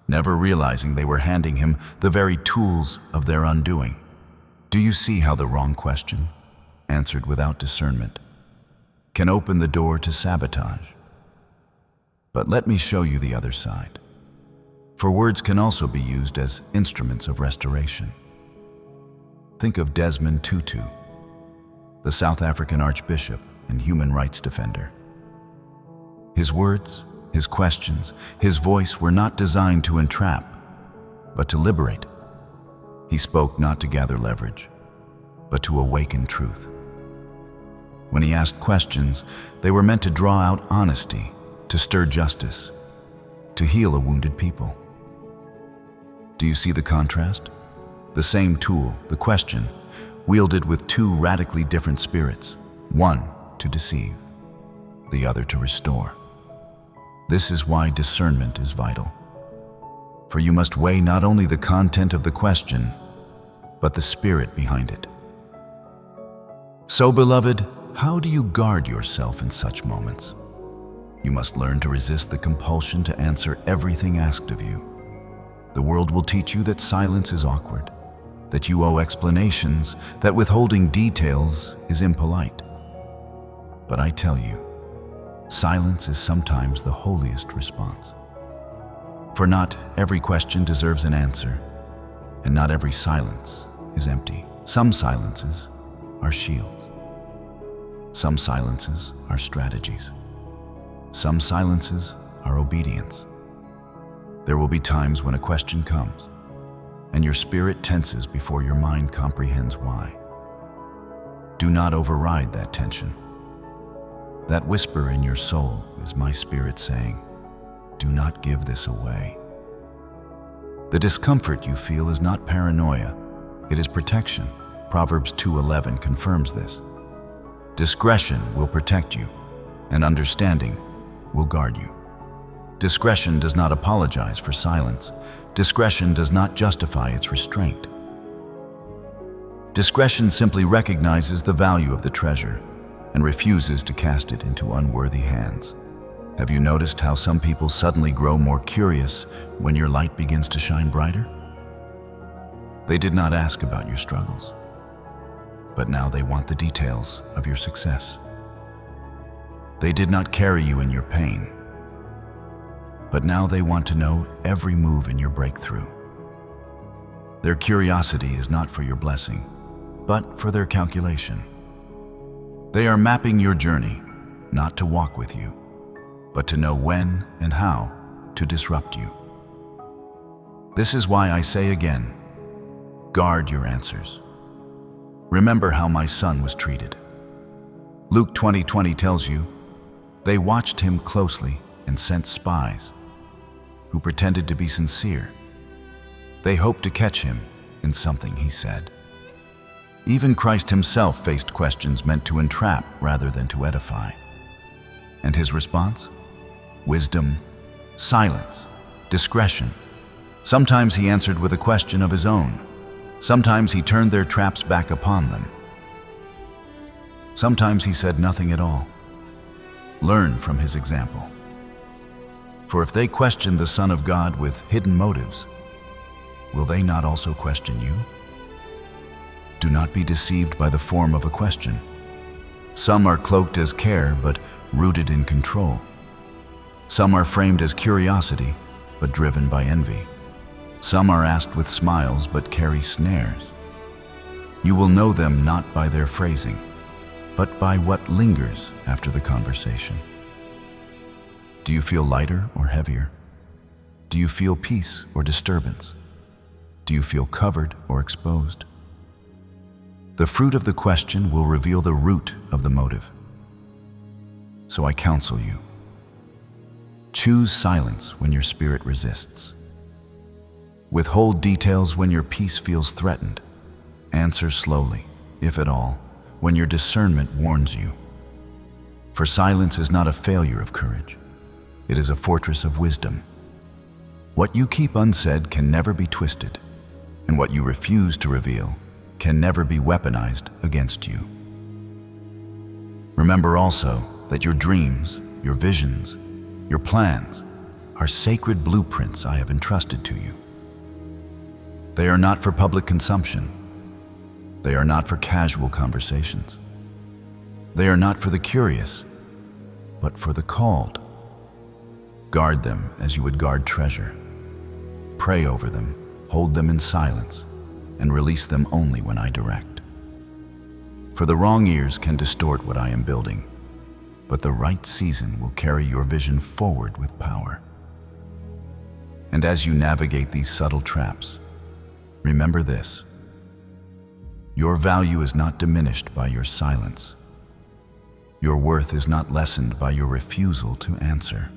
never realizing they were handing him the very tools of their undoing. Do you see how the wrong question, answered without discernment, can open the door to sabotage? But let me show you the other side. For words can also be used as instruments of restoration. Think of Desmond Tutu, the South African archbishop and human rights defender. His words, his questions, his voice were not designed to entrap, but to liberate. He spoke not to gather leverage, but to awaken truth. When he asked questions, they were meant to draw out honesty, to stir justice, to heal a wounded people. Do you see the contrast? The same tool, the question, wielded with two radically different spirits, one to deceive, the other to restore. This is why discernment is vital. For you must weigh not only the content of the question, but the spirit behind it. So, beloved, how do you guard yourself in such moments? You must learn to resist the compulsion to answer everything asked of you. The world will teach you that silence is awkward, that you owe explanations, that withholding details is impolite. But I tell you, silence is sometimes the holiest response. For not every question deserves an answer, and not every silence is empty. Some silences are shields. Some silences are strategies. Some silences are obedience. There will be times when a question comes, and your spirit tenses before your mind comprehends why. Do not override that tension. That whisper in your soul is my spirit saying, do not give this away. The discomfort you feel is not paranoia, it is protection. Proverbs 2:11 confirms this. Discretion will protect you, and understanding will guard you. Discretion does not apologize for silence. Discretion does not justify its restraint. Discretion simply recognizes the value of the treasure and refuses to cast it into unworthy hands. Have you noticed how some people suddenly grow more curious when your light begins to shine brighter? They did not ask about your struggles, but now they want the details of your success. They did not carry you in your pain, but now they want to know every move in your breakthrough. Their curiosity is not for your blessing, but for their calculation. They are mapping your journey, not to walk with you, but to know when and how to disrupt you. This is why I say again, guard your answers. Remember how my son was treated. Luke 20:20 tells you, they watched him closely and sent spies who pretended to be sincere. They hoped to catch him in something he said. Even Christ himself faced questions meant to entrap rather than to edify. And his response? Wisdom, silence, discretion. Sometimes he answered with a question of his own. Sometimes he turned their traps back upon them. Sometimes he said nothing at all. Learn from his example. For if they question the Son of God with hidden motives, will they not also question you? Do not be deceived by the form of a question. Some are cloaked as care, but rooted in control. Some are framed as curiosity, but driven by envy. Some are asked with smiles, but carry snares. You will know them not by their phrasing, but by what lingers after the conversation. Do you feel lighter or heavier? Do you feel peace or disturbance? Do you feel covered or exposed? The fruit of the question will reveal the root of the motive. So I counsel you, choose silence when your spirit resists. Withhold details when your peace feels threatened. Answer slowly, if at all, when your discernment warns you. For silence is not a failure of courage. It is a fortress of wisdom. What you keep unsaid can never be twisted, and what you refuse to reveal can never be weaponized against you. Remember also that your dreams, your visions, your plans are sacred blueprints I have entrusted to you. They are not for public consumption. They are not for casual conversations. They are not for the curious, but for the called. Guard them as you would guard treasure. Pray over them, hold them in silence, and release them only when I direct. For the wrong ears can distort what I am building, but the right season will carry your vision forward with power. And as you navigate these subtle traps, remember this: your value is not diminished by your silence. Your worth is not lessened by your refusal to answer.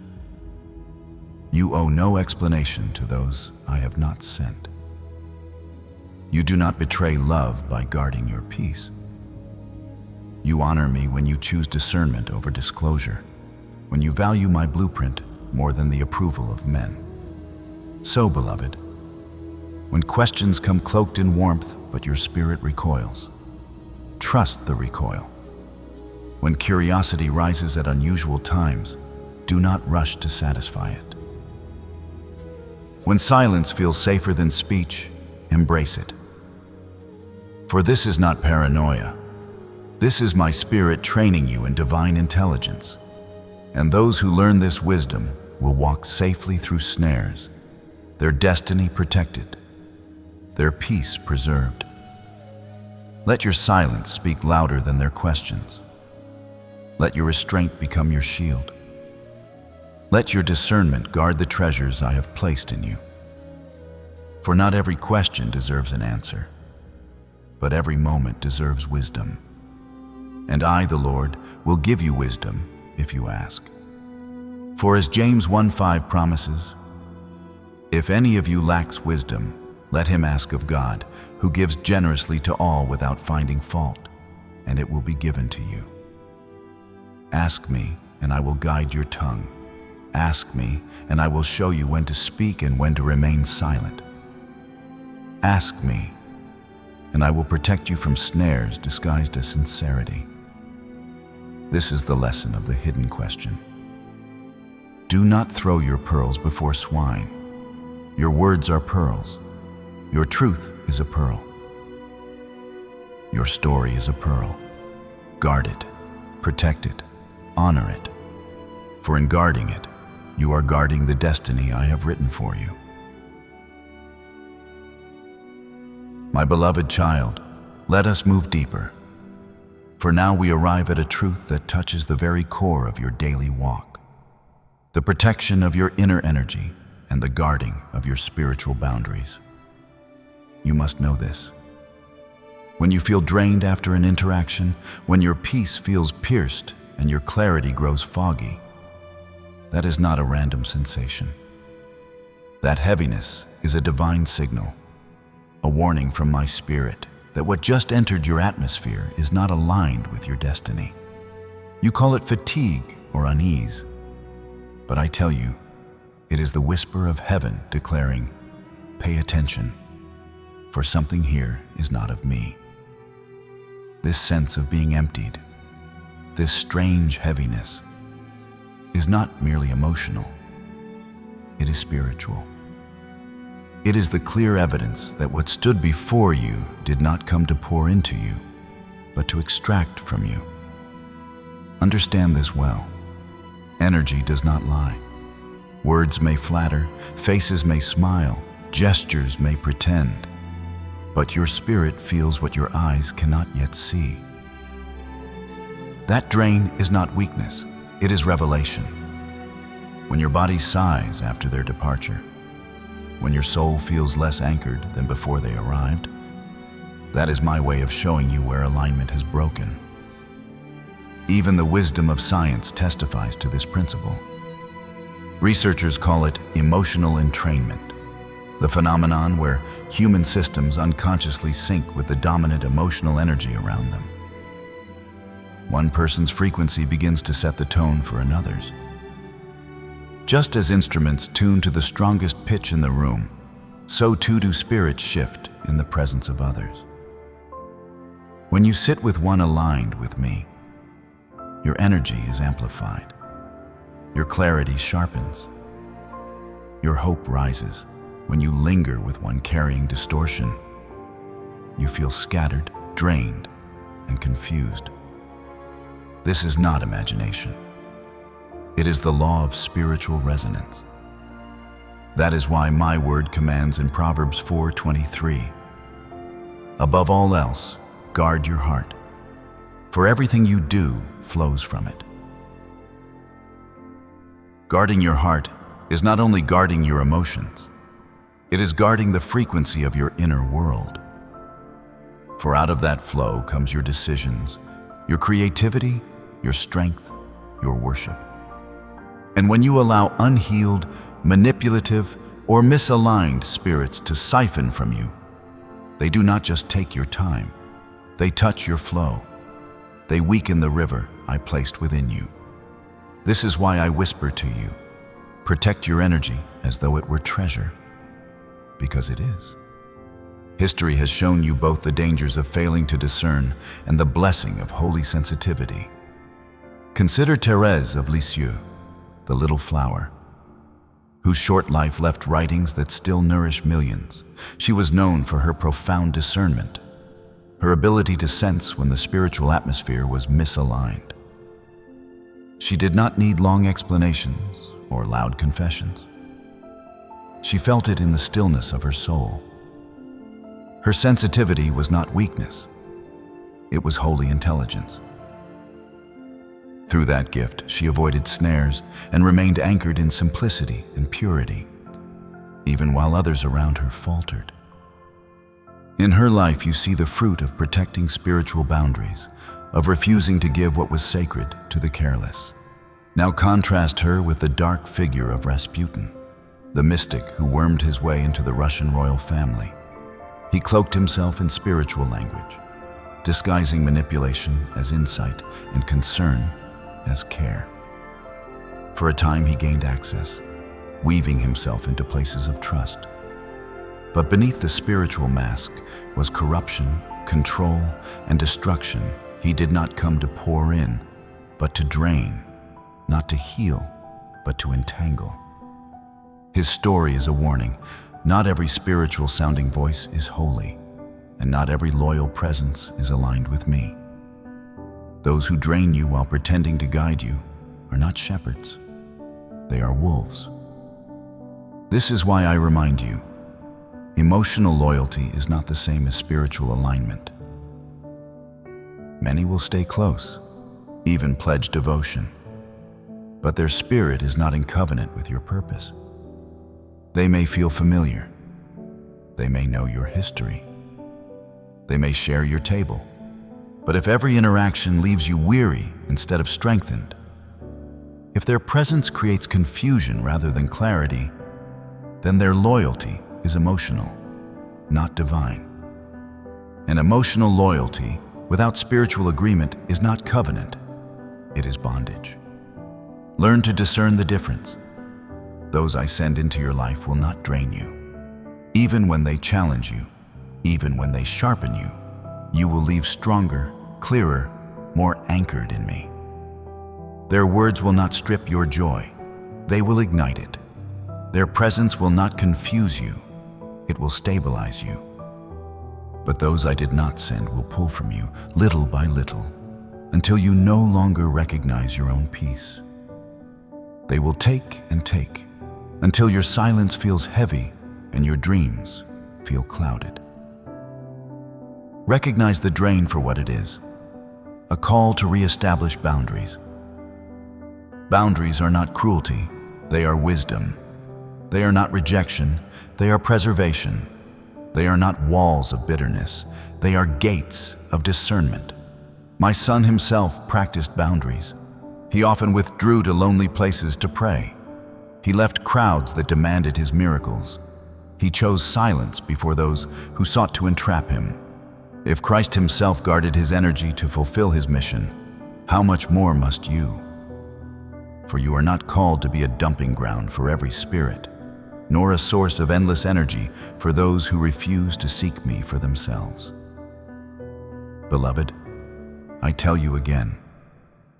You owe no explanation to those I have not sent. You do not betray love by guarding your peace. You honor me when you choose discernment over disclosure, when you value my blueprint more than the approval of men. So, beloved, when questions come cloaked in warmth but your spirit recoils, trust the recoil. When curiosity rises at unusual times, do not rush to satisfy it. When silence feels safer than speech, embrace it. For this is not paranoia. This is my spirit training you in divine intelligence. And those who learn this wisdom will walk safely through snares, their destiny protected, their peace preserved. Let your silence speak louder than their questions. Let your restraint become your shield. Let your discernment guard the treasures I have placed in you. For not every question deserves an answer, but every moment deserves wisdom. And I, the Lord, will give you wisdom if you ask. For as James 1:5 promises, if any of you lacks wisdom, let him ask of God, who gives generously to all without finding fault, and it will be given to you. Ask me, and I will guide your tongue. Ask me, and I will show you when to speak and when to remain silent. Ask me, and I will protect you from snares disguised as sincerity. This is the lesson of the hidden question. Do not throw your pearls before swine. Your words are pearls. Your truth is a pearl. Your story is a pearl. Guard it, protect it, honor it. For in guarding it, you are guarding the destiny I have written for you. My beloved child, let us move deeper. For now we arrive at a truth that touches the very core of your daily walk, the protection of your inner energy and the guarding of your spiritual boundaries. You must know this. When you feel drained after an interaction, when your peace feels pierced and your clarity grows foggy, that is not a random sensation. That heaviness is a divine signal, a warning from my spirit that what just entered your atmosphere is not aligned with your destiny. You call it fatigue or unease, but I tell you, it is the whisper of heaven declaring, "Pay attention, for something here is not of me." This sense of being emptied, this strange heaviness, is not merely emotional, it is spiritual. It is the clear evidence that what stood before you did not come to pour into you, but to extract from you. Understand this well. Energy does not lie. Words may flatter, faces may smile, gestures may pretend, but your spirit feels what your eyes cannot yet see. That drain is not weakness, it is revelation. When your body sighs after their departure, when your soul feels less anchored than before they arrived, that is my way of showing you where alignment has broken. Even the wisdom of science testifies to this principle. Researchers call it emotional entrainment, the phenomenon where human systems unconsciously sync with the dominant emotional energy around them. One person's frequency begins to set the tone for another's. Just as instruments tune to the strongest pitch in the room, so too do spirits shift in the presence of others. When you sit with one aligned with me, your energy is amplified, your clarity sharpens, your hope rises. When you linger with one carrying distortion, you feel scattered, drained, and confused. This is not imagination. It is the law of spiritual resonance. That is why my word commands in Proverbs 4:23, "Above all else, guard your heart, for everything you do flows from it." Guarding your heart is not only guarding your emotions, it is guarding the frequency of your inner world. For out of that flow comes your decisions, your creativity, your strength, your worship. And when you allow unhealed, manipulative, or misaligned spirits to siphon from you, they do not just take your time, they touch your flow. They weaken the river I placed within you. This is why I whisper to you, protect your energy as though it were treasure, because it is. History has shown you both the dangers of failing to discern and the blessing of holy sensitivity. Consider Thérèse of Lisieux, the little flower, whose short life left writings that still nourish millions. She was known for her profound discernment, her ability to sense when the spiritual atmosphere was misaligned. She did not need long explanations or loud confessions. She felt it in the stillness of her soul. Her sensitivity was not weakness, it was holy intelligence. Through that gift, she avoided snares and remained anchored in simplicity and purity, even while others around her faltered. In her life, you see the fruit of protecting spiritual boundaries, of refusing to give what was sacred to the careless. Now contrast her with the dark figure of Rasputin, the mystic who wormed his way into the Russian royal family. He cloaked himself in spiritual language, disguising manipulation as insight and concern as care. For a time he gained access, weaving himself into places of trust. But beneath the spiritual mask was corruption, control, and destruction. He did not come to pour in, but to drain, not to heal, but to entangle. His story is a warning. Not every spiritual-sounding voice is holy, and not every loyal presence is aligned with me. Those who drain you while pretending to guide you are not shepherds. They are wolves. This is why I remind you, emotional loyalty is not the same as spiritual alignment. Many will stay close, even pledge devotion, but their spirit is not in covenant with your purpose. They may feel familiar. They may know your history. They may share your table. But if every interaction leaves you weary instead of strengthened, if their presence creates confusion rather than clarity, then their loyalty is emotional, not divine. And emotional loyalty without spiritual agreement is not covenant, it is bondage. Learn to discern the difference. Those I send into your life will not drain you. Even when they challenge you, even when they sharpen you, you will leave stronger, clearer, more anchored in me. Their words will not strip your joy, they will ignite it. Their presence will not confuse you, it will stabilize you. But those I did not send will pull from you, little by little, until you no longer recognize your own peace. They will take and take, until your silence feels heavy and your dreams feel clouded. Recognize the drain for what it is, a call to reestablish boundaries. Boundaries are not cruelty, they are wisdom. They are not rejection, they are preservation. They are not walls of bitterness, they are gates of discernment. My son himself practiced boundaries. He often withdrew to lonely places to pray. He left crowds that demanded his miracles. He chose silence before those who sought to entrap him. If Christ himself guarded his energy to fulfill his mission, how much more must you? For you are not called to be a dumping ground for every spirit, nor a source of endless energy for those who refuse to seek me for themselves. Beloved, I tell you again,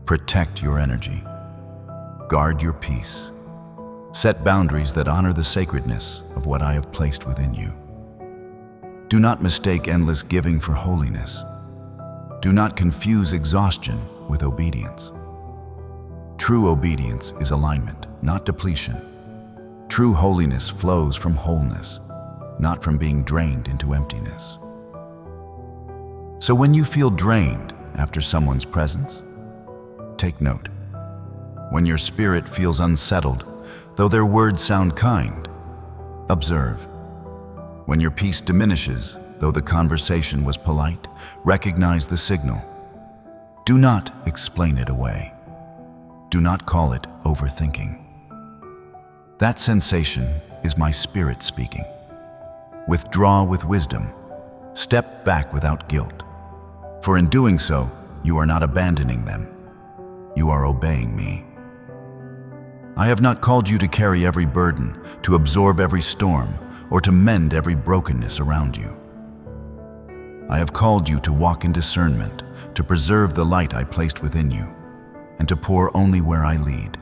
protect your energy, guard your peace, set boundaries that honor the sacredness of what I have placed within you. Do not mistake endless giving for holiness. Do not confuse exhaustion with obedience. True obedience is alignment, not depletion. True holiness flows from wholeness, not from being drained into emptiness. So when you feel drained after someone's presence, take note. When your spirit feels unsettled, though their words sound kind, observe. When your peace diminishes, though the conversation was polite, recognize the signal. Do not explain it away. Do not call it overthinking. That sensation is my spirit speaking. Withdraw with wisdom. Step back without guilt. For in doing so, you are not abandoning them. You are obeying me. I have not called you to carry every burden, to absorb every storm, or to mend every brokenness around you. I have called you to walk in discernment, to preserve the light I placed within you, and to pour only where I lead.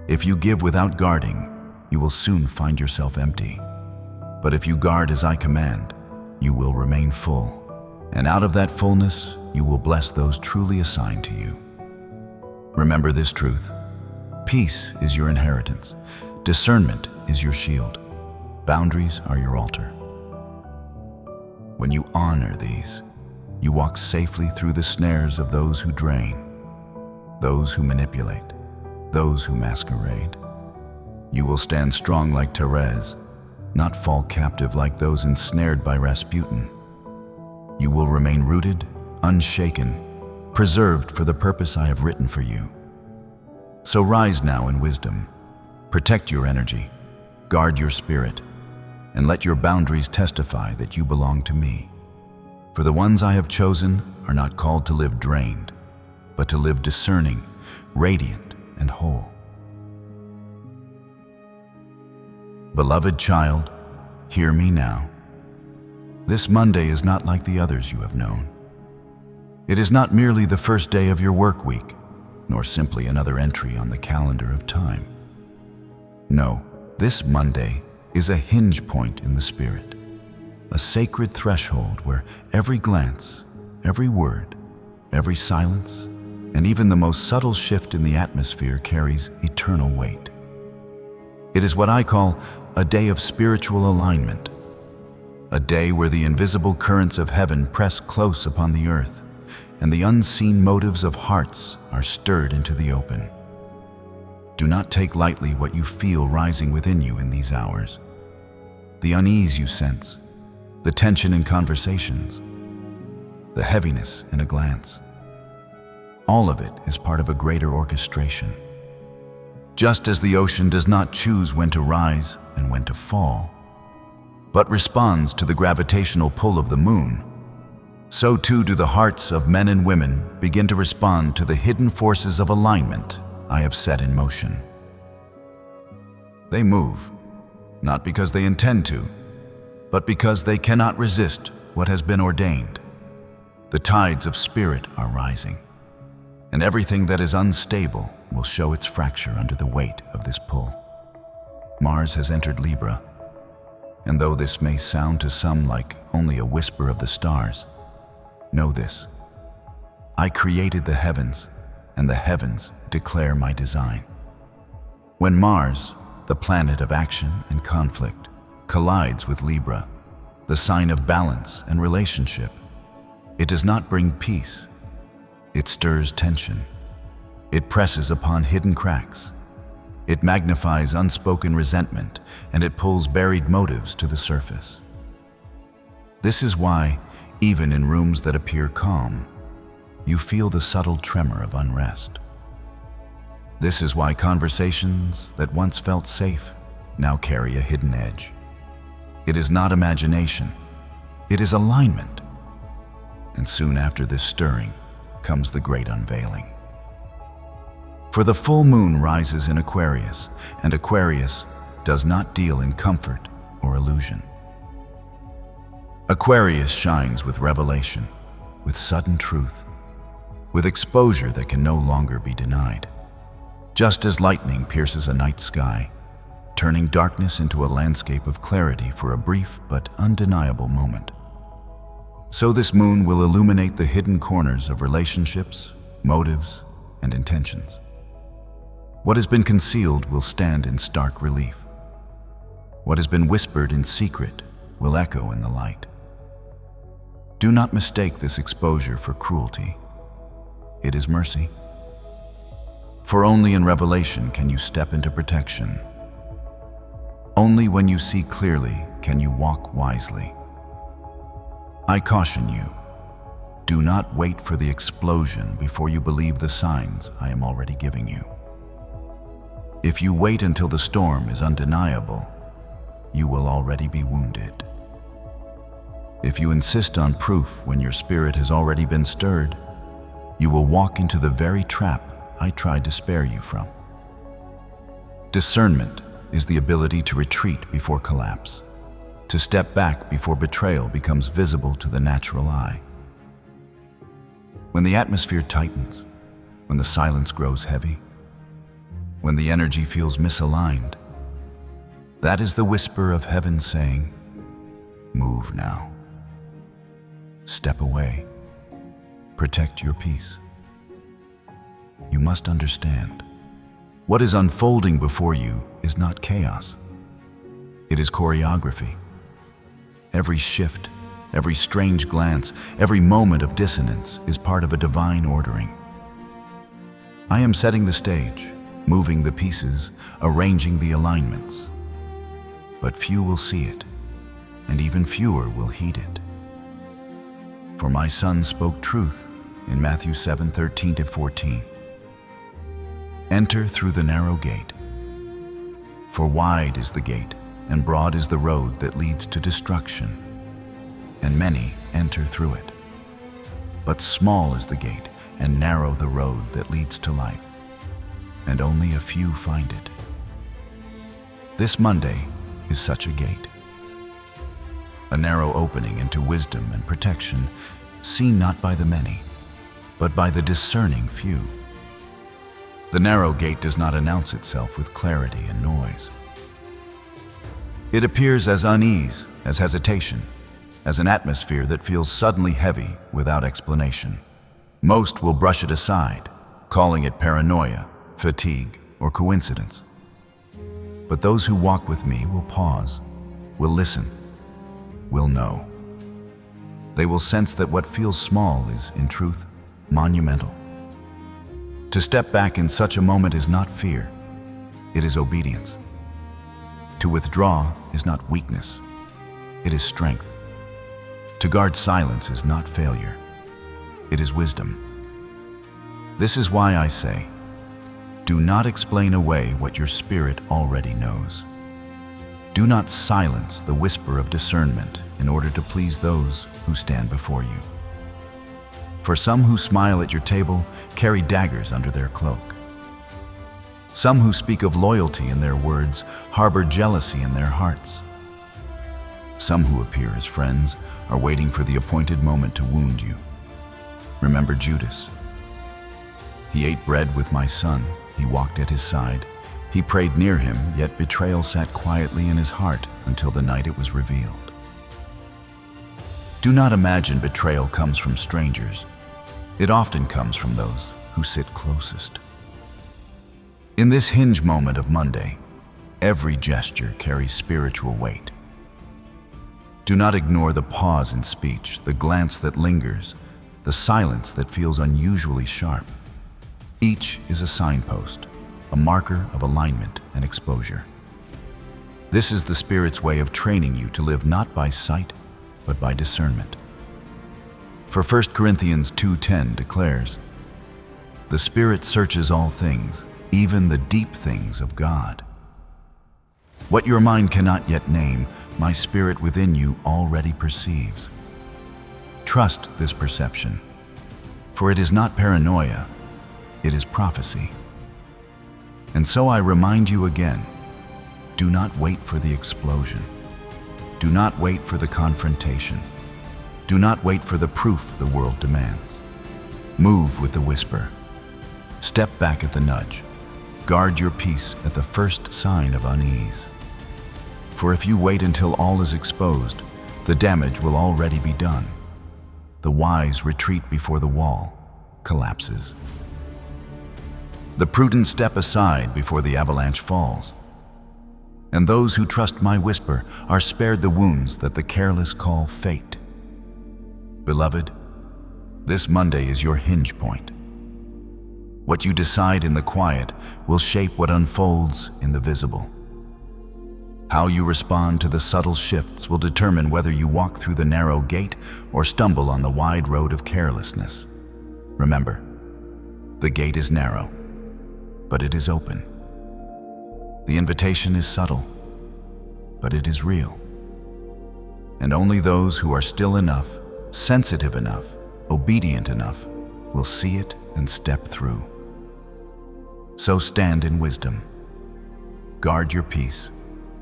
If you give without guarding, you will soon find yourself empty. But if you guard as I command, you will remain full, and out of that fullness, you will bless those truly assigned to you. Remember this truth. Peace is your inheritance. Discernment is your shield. Boundaries are your altar. When you honor these, you walk safely through the snares of those who drain, those who manipulate, those who masquerade. You will stand strong like Therese, not fall captive like those ensnared by Rasputin. You will remain rooted, unshaken, preserved for the purpose I have written for you. So rise now in wisdom, protect your energy, guard your spirit, and let your boundaries testify that you belong to me. For the ones I have chosen are not called to live drained, but to live discerning, radiant, and whole. Beloved child, hear me now. This Monday is not like the others you have known. It is not merely the first day of your work week, nor simply another entry on the calendar of time. No, this Monday is a hinge point in the spirit, a sacred threshold where every glance, every word, every silence, and even the most subtle shift in the atmosphere carries eternal weight. It is what I call a day of spiritual alignment, a day where the invisible currents of heaven press close upon the earth, and the unseen motives of hearts are stirred into the open. Do not take lightly what you feel rising within you in these hours. The unease you sense, the tension in conversations, the heaviness in a glance. All of it is part of a greater orchestration. Just as the ocean does not choose when to rise and when to fall, but responds to the gravitational pull of the moon, so too do the hearts of men and women begin to respond to the hidden forces of alignment I have set in motion. They move, not because they intend to, but because they cannot resist what has been ordained. The tides of spirit are rising, and everything that is unstable will show its fracture under the weight of this pull. Mars has entered Libra, and though this may sound to some like only a whisper of the stars, know this: I created the heavens, and the heavens declare my design. When Mars, the planet of action and conflict, collides with Libra, the sign of balance and relationship, it does not bring peace. It stirs tension. It presses upon hidden cracks. It magnifies unspoken resentment, and it pulls buried motives to the surface. This is why, even in rooms that appear calm, you feel the subtle tremor of unrest. This is why conversations that once felt safe now carry a hidden edge. It is not imagination, it is alignment. And soon after this stirring comes the great unveiling. For the full moon rises in Aquarius, and Aquarius does not deal in comfort or illusion. Aquarius shines with revelation, with sudden truth, with exposure that can no longer be denied. Just as lightning pierces a night sky, turning darkness into a landscape of clarity for a brief but undeniable moment, so this moon will illuminate the hidden corners of relationships, motives, and intentions. What has been concealed will stand in stark relief. What has been whispered in secret will echo in the light. Do not mistake this exposure for cruelty. It is mercy. For only in revelation can you step into protection. Only when you see clearly can you walk wisely. I caution you, do not wait for the explosion before you believe the signs I am already giving you. If you wait until the storm is undeniable, you will already be wounded. If you insist on proof when your spirit has already been stirred, you will walk into the very trap I tried to spare you from. Discernment is the ability to retreat before collapse, to step back before betrayal becomes visible to the natural eye. When the atmosphere tightens, when the silence grows heavy, when the energy feels misaligned, that is the whisper of heaven saying, move now. Step away. Protect your peace. You must understand, what is unfolding before you is not chaos. It is choreography. Every shift, every strange glance, every moment of dissonance is part of a divine ordering. I am setting the stage, moving the pieces, arranging the alignments. But few will see it, and even fewer will heed it. For my son spoke truth in Matthew 7:13-14. Enter through the narrow gate. For wide is the gate, and broad is the road that leads to destruction, and many enter through it. But small is the gate, and narrow the road that leads to life, and only a few find it. This Monday is such a gate. A narrow opening into wisdom and protection, seen not by the many, but by the discerning few. The narrow gate does not announce itself with clarity and noise. It appears as unease, as hesitation, as an atmosphere that feels suddenly heavy without explanation. Most will brush it aside, calling it paranoia, fatigue, or coincidence. But those who walk with me will pause, will listen, will know. They will sense that what feels small is, in truth, monumental. To step back in such a moment is not fear, it is obedience. To withdraw is not weakness, it is strength. To guard silence is not failure, it is wisdom. This is why I say, do not explain away what your spirit already knows. Do not silence the whisper of discernment in order to please those who stand before you. For some who smile at your table carry daggers under their cloak. Some who speak of loyalty in their words harbor jealousy in their hearts. Some who appear as friends are waiting for the appointed moment to wound you. Remember Judas. He ate bread with my son, he walked at his side. He prayed near him, yet betrayal sat quietly in his heart until the night it was revealed. Do not imagine betrayal comes from strangers. It often comes from those who sit closest. In this hinge moment of Monday, every gesture carries spiritual weight. Do not ignore the pause in speech, the glance that lingers, the silence that feels unusually sharp. Each is a signpost, a marker of alignment and exposure. This is the Spirit's way of training you to live not by sight, but by discernment. For 1 Corinthians 2:10 declares, "The Spirit searches all things, even the deep things of God. What your mind cannot yet name, my Spirit within you already perceives." Trust this perception, for it is not paranoia, it is prophecy. And so I remind you again, do not wait for the explosion. Do not wait for the confrontation. Do not wait for the proof the world demands. Move with the whisper. Step back at the nudge. Guard your peace at the first sign of unease. For if you wait until all is exposed, the damage will already be done. The wise retreat before the wall collapses. The prudent step aside before the avalanche falls. And those who trust my whisper are spared the wounds that the careless call fate. Beloved, this Monday is your hinge point. What you decide in the quiet will shape what unfolds in the visible. How you respond to the subtle shifts will determine whether you walk through the narrow gate or stumble on the wide road of carelessness. Remember, the gate is narrow, but it is open. The invitation is subtle, but it is real. And only those who are still enough, sensitive enough, obedient enough, will see it and step through. So stand in wisdom. Guard your peace.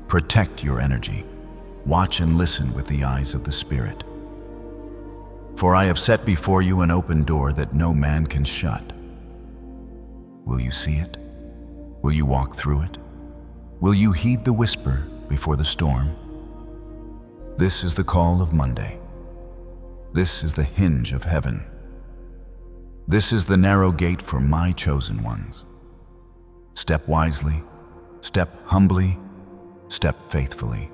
Protect your energy. Watch and listen with the eyes of the Spirit. For I have set before you an open door that no man can shut. Will you see it? Will you walk through it? Will you heed the whisper before the storm? This is the call of Monday. This is the hinge of heaven. This is the narrow gate for my chosen ones. Step wisely, step humbly, step faithfully.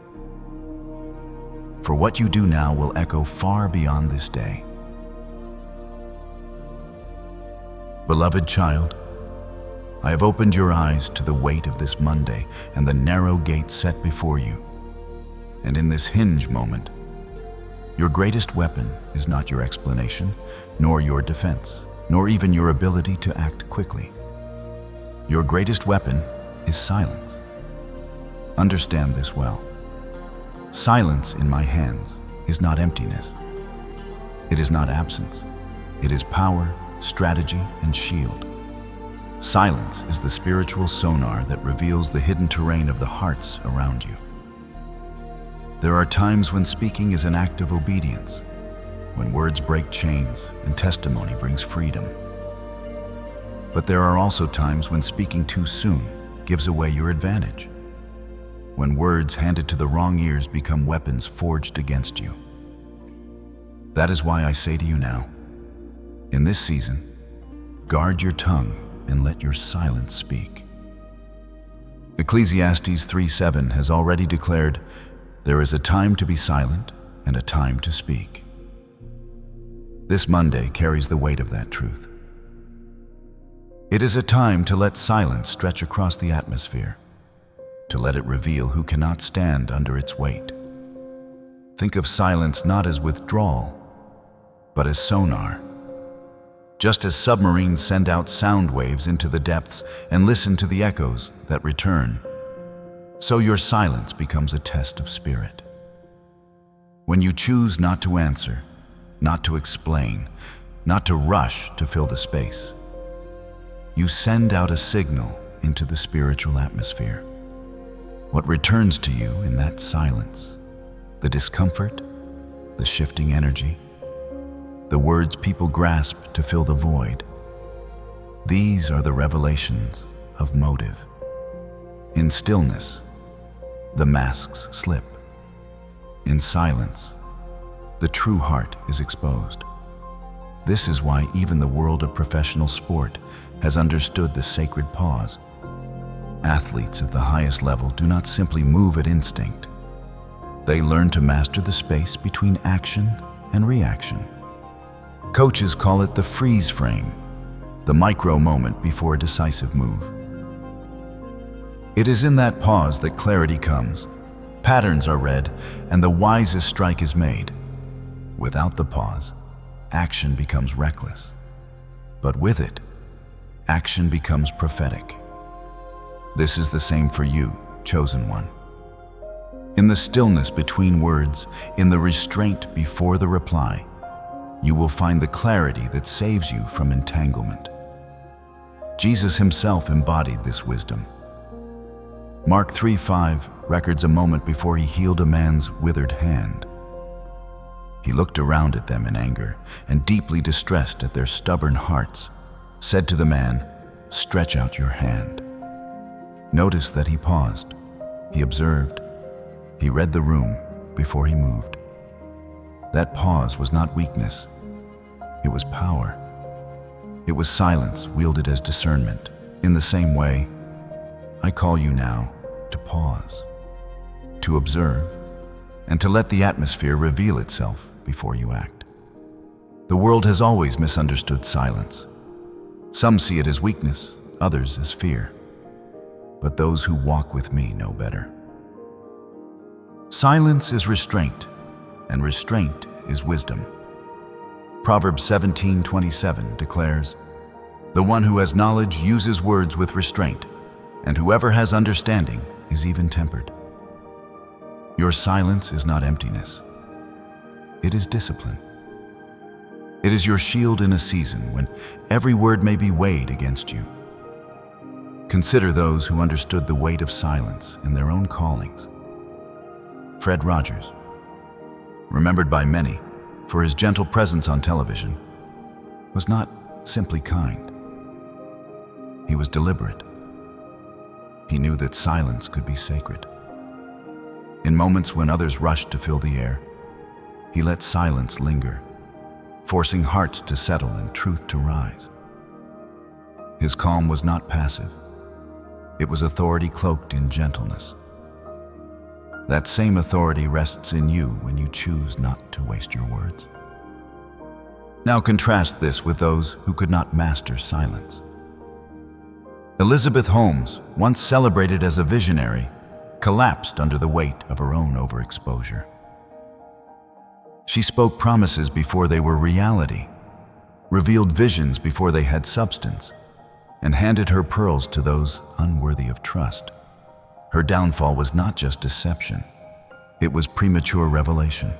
For what you do now will echo far beyond this day. Beloved child, I have opened your eyes to the weight of this Monday and the narrow gate set before you. And in this hinge moment, your greatest weapon is not your explanation, nor your defense, nor even your ability to act quickly. Your greatest weapon is silence. Understand this well. Silence in my hands is not emptiness. It is not absence. It is power, strategy, and shield. Silence is the spiritual sonar that reveals the hidden terrain of the hearts around you. There are times when speaking is an act of obedience, when words break chains and testimony brings freedom. But there are also times when speaking too soon gives away your advantage, when words handed to the wrong ears become weapons forged against you. That is why I say to you now, in this season, guard your tongue and let your silence speak. Ecclesiastes 3:7 has already declared, "There is a time to be silent and a time to speak." This Monday carries the weight of that truth. It is a time to let silence stretch across the atmosphere, to let it reveal who cannot stand under its weight. Think of silence not as withdrawal, but as sonar. Just as submarines send out sound waves into the depths and listen to the echoes that return, so your silence becomes a test of spirit. When you choose not to answer, not to explain, not to rush to fill the space, you send out a signal into the spiritual atmosphere. What returns to you in that silence? The discomfort, the shifting energy, the words people grasp to fill the void. These are the revelations of motive. In stillness, the masks slip. In silence, the true heart is exposed. This is why even the world of professional sport has understood the sacred pause. Athletes at the highest level do not simply move at instinct. They learn to master the space between action and reaction. Coaches call it the freeze frame, the micro moment before a decisive move. It is in that pause that clarity comes, patterns are read, and the wisest strike is made. Without the pause, action becomes reckless. But with it, action becomes prophetic. This is the same for you, chosen one. In the stillness between words, in the restraint before the reply, you will find the clarity that saves you from entanglement. Jesus himself embodied this wisdom. Mark 3:5 records a moment before he healed a man's withered hand. He looked around at them in anger and, deeply distressed at their stubborn hearts, said to the man, "Stretch out your hand." Notice that he paused. He observed. He read the room before he moved. That pause was not weakness. It was power. It was silence wielded as discernment. In the same way, I call you now to pause, to observe, and to let the atmosphere reveal itself before you act. The world has always misunderstood silence. Some see it as weakness, others as fear. But those who walk with me know better. Silence is restraint, and restraint is wisdom. Proverbs 17:27 declares, "The one who has knowledge uses words with restraint, and whoever has understanding is even-tempered." Your silence is not emptiness. It is discipline. It is your shield in a season when every word may be weighed against you. Consider those who understood the weight of silence in their own callings. Fred Rogers, remembered by many for his gentle presence on television, was not simply kind. He was deliberate. He knew that silence could be sacred. In moments when others rushed to fill the air, he let silence linger, forcing hearts to settle and truth to rise. His calm was not passive. It was authority cloaked in gentleness. That same authority rests in you when you choose not to waste your words. Now contrast this with those who could not master silence. Elizabeth Holmes, once celebrated as a visionary, collapsed under the weight of her own overexposure. She spoke promises before they were reality, revealed visions before they had substance, and handed her pearls to those unworthy of trust. Her downfall was not just deception, it was premature revelation.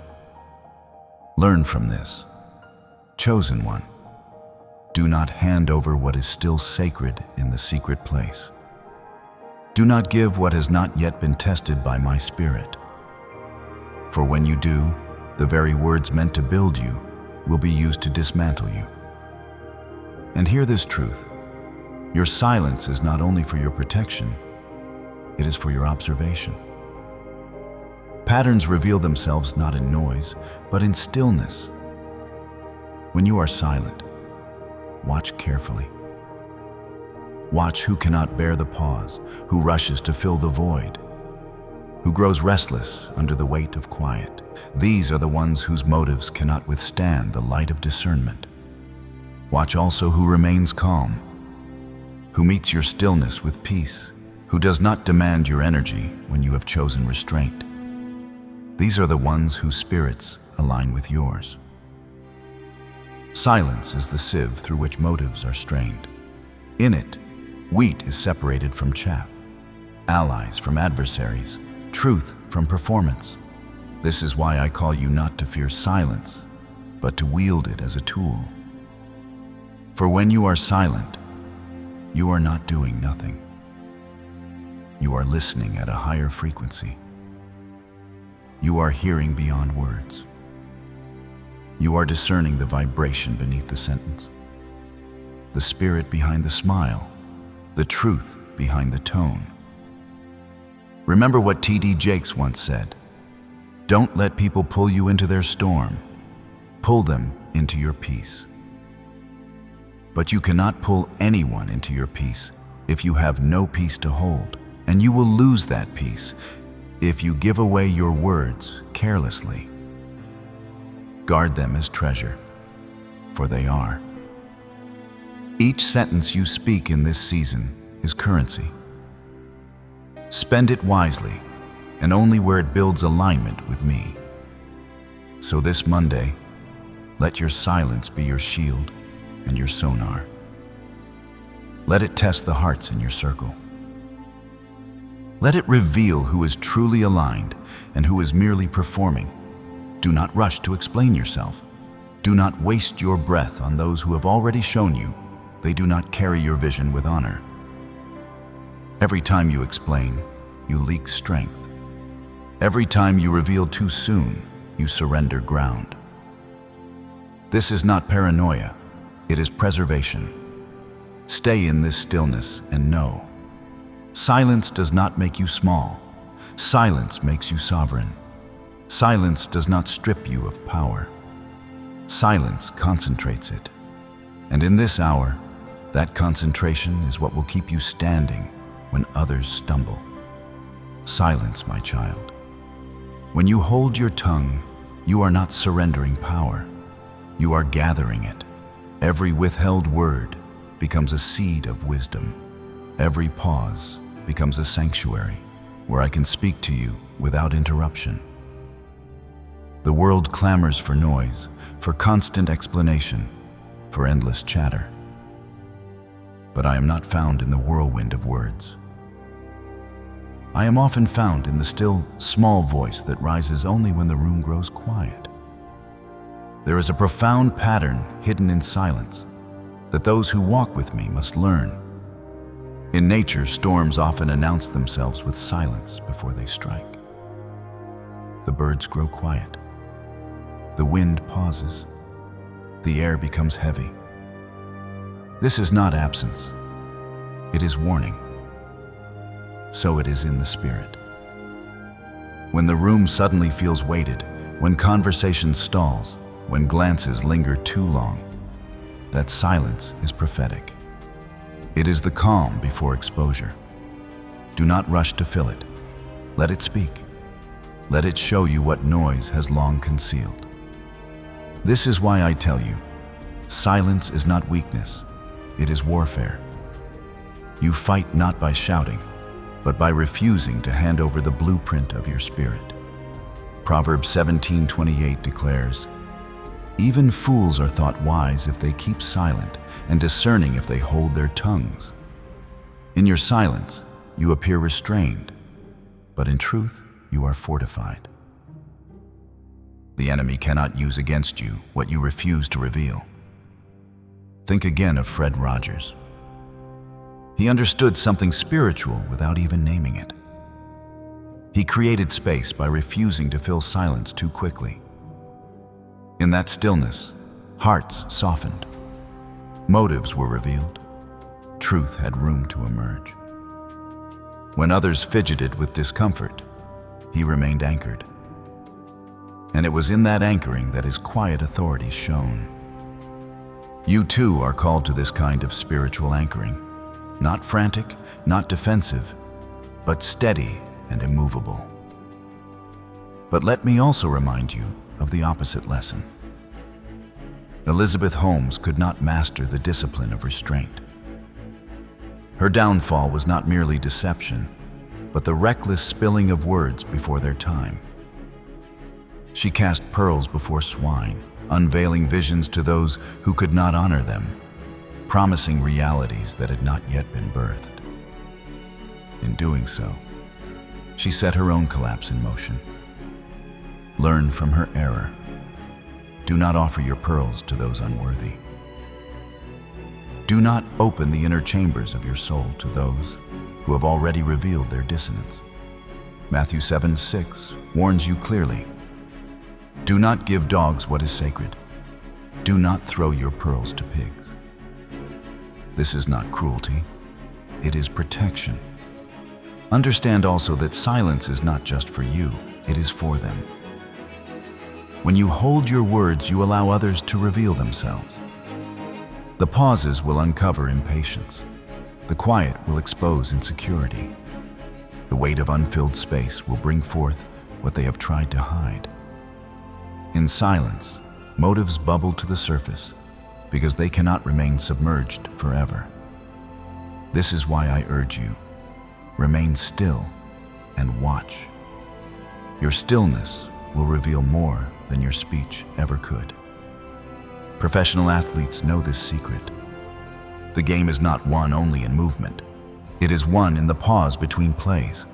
Learn from this. Chosen one, do not hand over what is still sacred in the secret place. Do not give what has not yet been tested by my Spirit. For when you do, the very words meant to build you will be used to dismantle you. And hear this truth. Your silence is not only for your protection, it is for your observation. Patterns reveal themselves not in noise, but in stillness. When you are silent, watch carefully. Watch who cannot bear the pause, who rushes to fill the void, who grows restless under the weight of quiet. These are the ones whose motives cannot withstand the light of discernment. Watch also who remains calm, who meets your stillness with peace, who does not demand your energy when you have chosen restraint. These are the ones whose spirits align with yours. Silence is the sieve through which motives are strained. In it, wheat is separated from chaff, allies from adversaries, truth from performance. This is why I call you not to fear silence, but to wield it as a tool. For when you are silent, you are not doing nothing. You are listening at a higher frequency. You are hearing beyond words. You are discerning the vibration beneath the sentence, the spirit behind the smile, the truth behind the tone. Remember what T.D. Jakes once said, "Don't let people pull you into their storm. Pull them into your peace." But you cannot pull anyone into your peace if you have no peace to hold, and you will lose that peace if you give away your words carelessly. Guard them as treasure, for they are. Each sentence you speak in this season is currency. Spend it wisely, and only where it builds alignment with me. So this Monday, let your silence be your shield and your sonar. Let it test the hearts in your circle. Let it reveal who is truly aligned and who is merely performing. Do not rush to explain yourself. Do not waste your breath on those who have already shown you they do not carry your vision with honor. Every time you explain, you leak strength. Every time you reveal too soon, you surrender ground. This is not paranoia, it is preservation. Stay in this stillness and know. Silence does not make you small. Silence makes you sovereign. Silence does not strip you of power. Silence concentrates it. And in this hour, that concentration is what will keep you standing when others stumble. Silence, my child. When you hold your tongue, you are not surrendering power. You are gathering it. Every withheld word becomes a seed of wisdom. Every pause becomes a sanctuary where I can speak to you without interruption. The world clamors for noise, for constant explanation, for endless chatter. But I am not found in the whirlwind of words. I am often found in the still, small voice that rises only when the room grows quiet. There is a profound pattern hidden in silence that those who walk with me must learn. In nature, storms often announce themselves with silence before they strike. The birds grow quiet. The wind pauses. The air becomes heavy. This is not absence. It is warning. So it is in the spirit. When the room suddenly feels weighted, when conversation stalls, when glances linger too long, that silence is prophetic. It is the calm before exposure. Do not rush to fill it. Let it speak. Let it show you what noise has long concealed. This is why I tell you, silence is not weakness, it is warfare. You fight not by shouting, but by refusing to hand over the blueprint of your spirit. Proverbs 17:28 declares, "Even fools are thought wise if they keep silent, and discerning if they hold their tongues." In your silence, you appear restrained, but in truth, you are fortified. The enemy cannot use against you what you refuse to reveal. Think again of Fred Rogers. He understood something spiritual without even naming it. He created space by refusing to fill silence too quickly. In that stillness, hearts softened. Motives were revealed. Truth had room to emerge. When others fidgeted with discomfort, he remained anchored. And it was in that anchoring that his quiet authority shone. You too are called to this kind of spiritual anchoring. not frantic, not defensive, but steady and immovable. But let me also remind you of the opposite lesson. Elizabeth Holmes could not master the discipline of restraint. Her downfall was not merely deception, but the reckless spilling of words before their time. She cast pearls before swine, unveiling visions to those who could not honor them, promising realities that had not yet been birthed. In doing so, she set her own collapse in motion. Learn from her error. Do not offer your pearls to those unworthy. Do not open the inner chambers of your soul to those who have already revealed their dissonance. Matthew 7:6 warns you clearly. Do not give dogs what is sacred. Do not throw your pearls to pigs. This is not cruelty. It is protection. Understand also that silence is not just for you, it is for them. When you hold your words, you allow others to reveal themselves. The pauses will uncover impatience. The quiet will expose insecurity. The weight of unfilled space will bring forth what they have tried to hide. In silence, motives bubble to the surface because they cannot remain submerged forever. This is why I urge you, remain still and watch. Your stillness will reveal more than your speech ever could. Professional athletes know this secret. The game is not won only in movement. It is won in the pause between plays.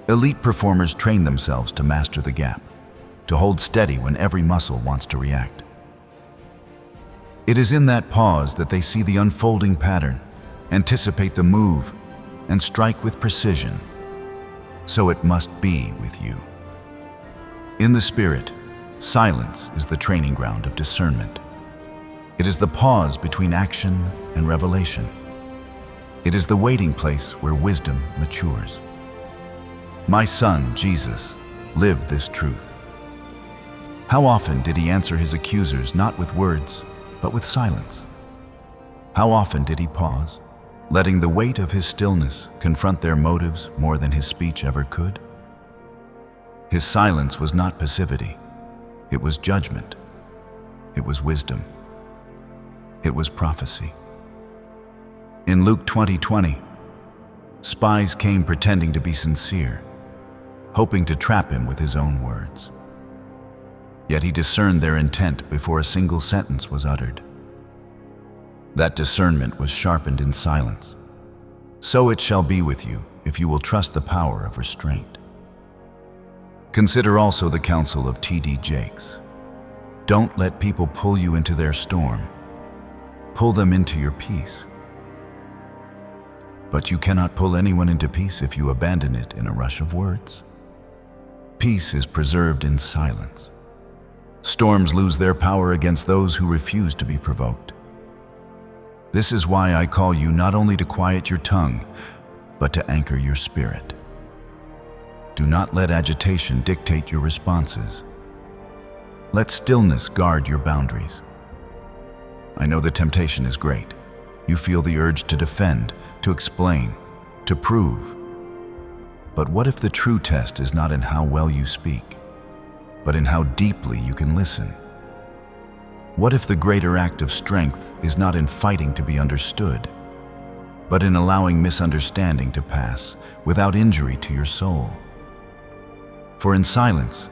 Elite performers train themselves to master the gap, to hold steady when every muscle wants to react. It is in that pause that they see the unfolding pattern, anticipate the move, and strike with precision. So it must be with you. In the spirit, silence is the training ground of discernment. It is the pause between action and revelation. It is the waiting place where wisdom matures. My son, Jesus, lived this truth. How often did he answer his accusers not with words, but with silence? How often did he pause, letting the weight of his stillness confront their motives more than his speech ever could? His silence was not passivity. It was judgment. It was wisdom. It was prophecy. In Luke 20:20, spies came pretending to be sincere, hoping to trap him with his own words. Yet he discerned their intent before a single sentence was uttered. That discernment was sharpened in silence. So it shall be with you if you will trust the power of restraint. Consider also the counsel of T.D. Jakes. Don't let people pull you into their storm. Pull them into your peace. But you cannot pull anyone into peace if you abandon it in a rush of words. Peace is preserved in silence. Storms lose their power against those who refuse to be provoked. This is why I call you not only to quiet your tongue, but to anchor your spirit. Do not let agitation dictate your responses. Let stillness guard your boundaries. I know the temptation is great. You feel the urge to defend, to explain, to prove. But what if the true test is not in how well you speak, but in how deeply you can listen? What if the greater act of strength is not in fighting to be understood, but in allowing misunderstanding to pass without injury to your soul? For in silence,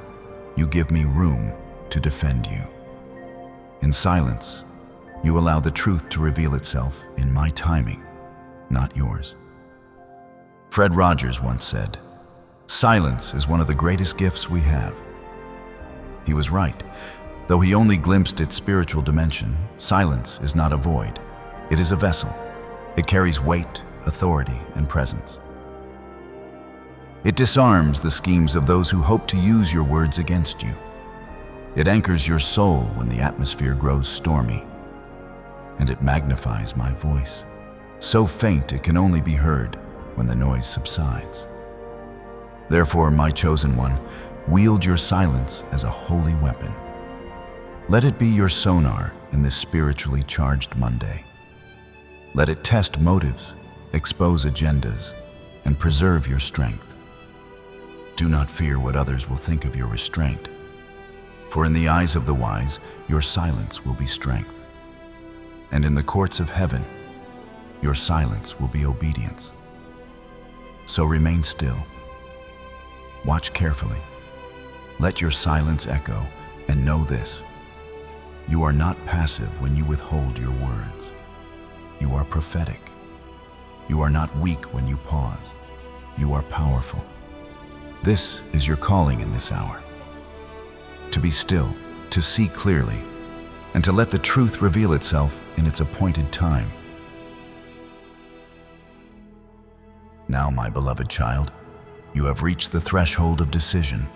you give me room to defend you. In silence, you allow the truth to reveal itself in my timing, not yours. Fred Rogers once said, "Silence is one of the greatest gifts we have." He was right. Though he only glimpsed its spiritual dimension, silence is not a void. It is a vessel. It carries weight, authority, and presence. It disarms the schemes of those who hope to use your words against you. It anchors your soul when the atmosphere grows stormy. And it magnifies my voice, so faint it can only be heard when the noise subsides. Therefore, my chosen one, wield your silence as a holy weapon. Let it be your sonar in this spiritually charged Monday. Let it test motives, expose agendas, and preserve your strength. Do not fear what others will think of your restraint, for in the eyes of the wise, your silence will be strength. And in the courts of heaven, your silence will be obedience. So remain still. Watch carefully. Let your silence echo, and know this: you are not passive when you withhold your words. You are prophetic. You are not weak when you pause. You are powerful. This is your calling in this hour: to be still, to see clearly, and to let the truth reveal itself in its appointed time. Now, my beloved child, you have reached the threshold of decision.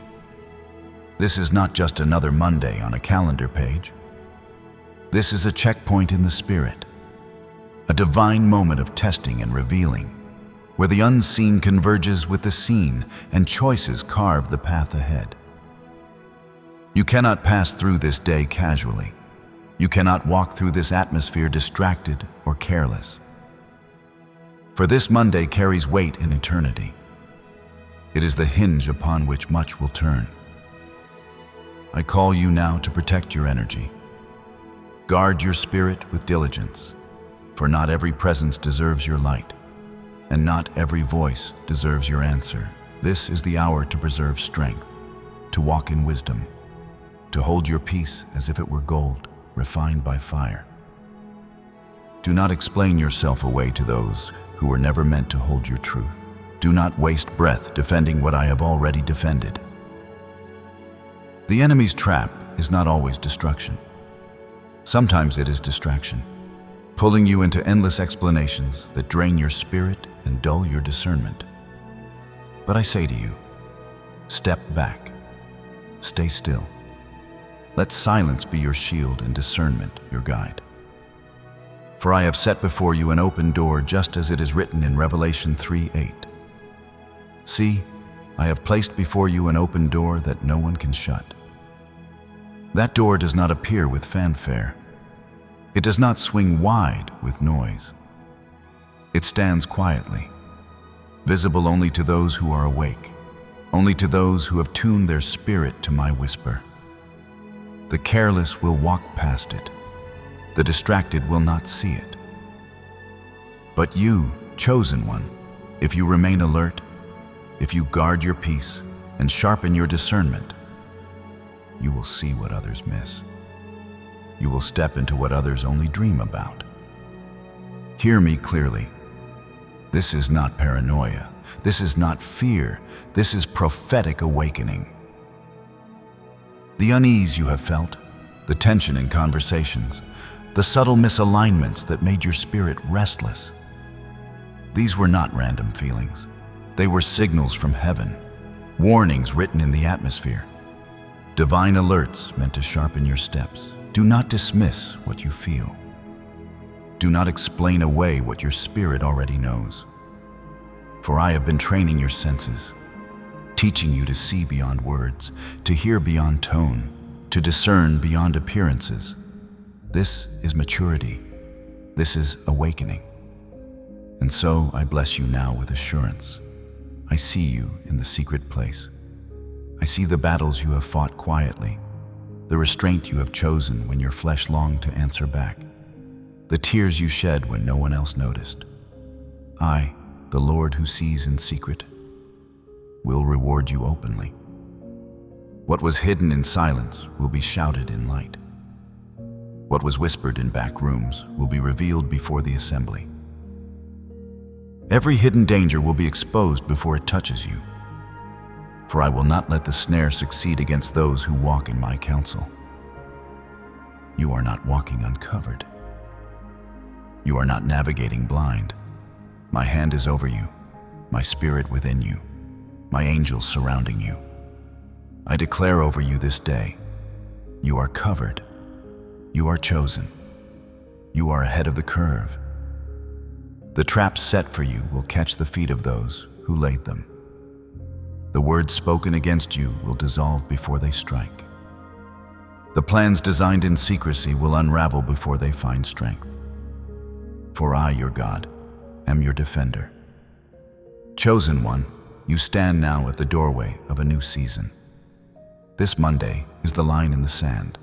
This is not just another Monday on a calendar page. This is a checkpoint in the spirit, a divine moment of testing and revealing, where the unseen converges with the seen and choices carve the path ahead. You cannot pass through this day casually. You cannot walk through this atmosphere distracted or careless. For this Monday carries weight in eternity. It is the hinge upon which much will turn. I call you now to protect your energy. Guard your spirit with diligence, for not every presence deserves your light, and not every voice deserves your answer. This is the hour to preserve strength, to walk in wisdom, to hold your peace as if it were gold, refined by fire. Do not explain yourself away to those who were never meant to hold your truth. Do not waste breath defending what I have already defended. The enemy's trap is not always destruction. Sometimes it is distraction, pulling you into endless explanations that drain your spirit and dull your discernment. But I say to you, step back, stay still. Let silence be your shield and discernment your guide. For I have set before you an open door, just as it is written in Revelation 3:8. See, I have placed before you an open door that no one can shut. That door does not appear with fanfare. It does not swing wide with noise. It stands quietly, visible only to those who are awake, only to those who have tuned their spirit to my whisper. The careless will walk past it. The distracted will not see it. But you, chosen one, if you remain alert, if you guard your peace and sharpen your discernment, you will see what others miss. You will step into what others only dream about. Hear me clearly. This is not paranoia. This is not fear. This is prophetic awakening. The unease you have felt, the tension in conversations, the subtle misalignments that made your spirit restless. These were not random feelings. They were signals from heaven, warnings written in the atmosphere, divine alerts meant to sharpen your steps. Do not dismiss what you feel. Do not explain away what your spirit already knows. For I have been training your senses, teaching you to see beyond words, to hear beyond tone, to discern beyond appearances. This is maturity. This is awakening. And so I bless you now with assurance. I see you in the secret place. I see the battles you have fought quietly, the restraint you have chosen when your flesh longed to answer back, the tears you shed when no one else noticed. I, the Lord who sees in secret, will reward you openly. What was hidden in silence will be shouted in light. What was whispered in back rooms will be revealed before the assembly. Every hidden danger will be exposed before it touches you. For I will not let the snare succeed against those who walk in my counsel. You are not walking uncovered. You are not navigating blind. My hand is over you, my spirit within you, my angels surrounding you. I declare over you this day, you are covered. You are chosen. You are ahead of the curve. The traps set for you will catch the feet of those who laid them. The words spoken against you will dissolve before they strike. The plans designed in secrecy will unravel before they find strength. For I, your God, am your defender. Chosen one, you stand now at the doorway of a new season. This Monday is the line in the sand,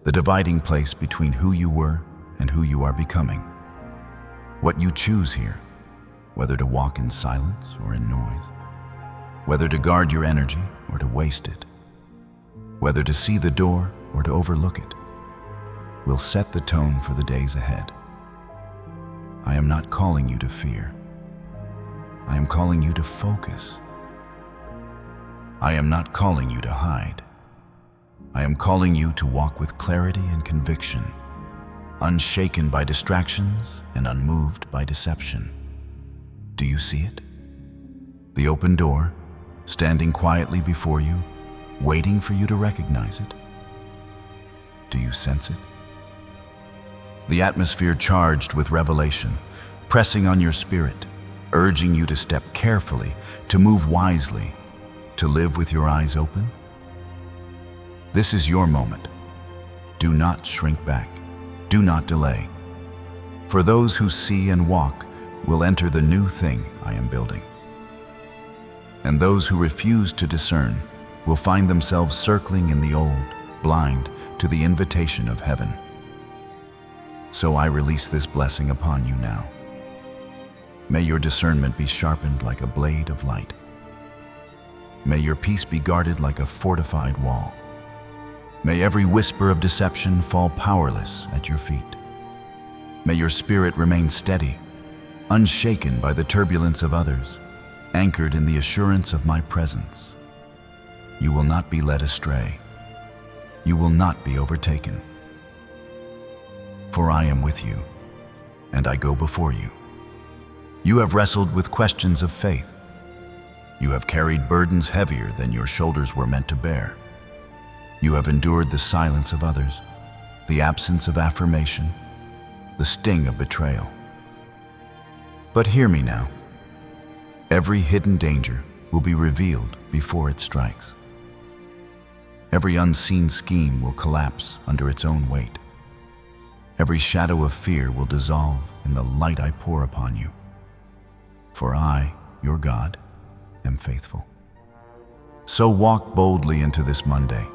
the dividing place between who you were and who you are becoming. What you choose here, whether to walk in silence or in noise, whether to guard your energy or to waste it, whether to see the door or to overlook it, will set the tone for the days ahead. I am not calling you to fear. I am calling you to focus. I am not calling you to hide. I am calling you to walk with clarity and conviction, unshaken by distractions and unmoved by deception. Do you see it? The open door, standing quietly before you, waiting for you to recognize it. Do you sense it? The atmosphere charged with revelation, pressing on your spirit, urging you to step carefully, to move wisely, to live with your eyes open. This is your moment. Do not shrink back. Do not delay. For those who see and walk will enter the new thing I am building. And those who refuse to discern will find themselves circling in the old, blind to the invitation of heaven. So I release this blessing upon you now. May your discernment be sharpened like a blade of light. May your peace be guarded like a fortified wall. May every whisper of deception fall powerless at your feet. May your spirit remain steady, unshaken by the turbulence of others, anchored in the assurance of my presence. You will not be led astray. You will not be overtaken. For I am with you, and I go before you. You have wrestled with questions of faith. You have carried burdens heavier than your shoulders were meant to bear. You have endured the silence of others, the absence of affirmation, the sting of betrayal. But hear me now. Every hidden danger will be revealed before it strikes. Every unseen scheme will collapse under its own weight. Every shadow of fear will dissolve in the light I pour upon you. For I, your God, am faithful. So walk boldly into this Monday.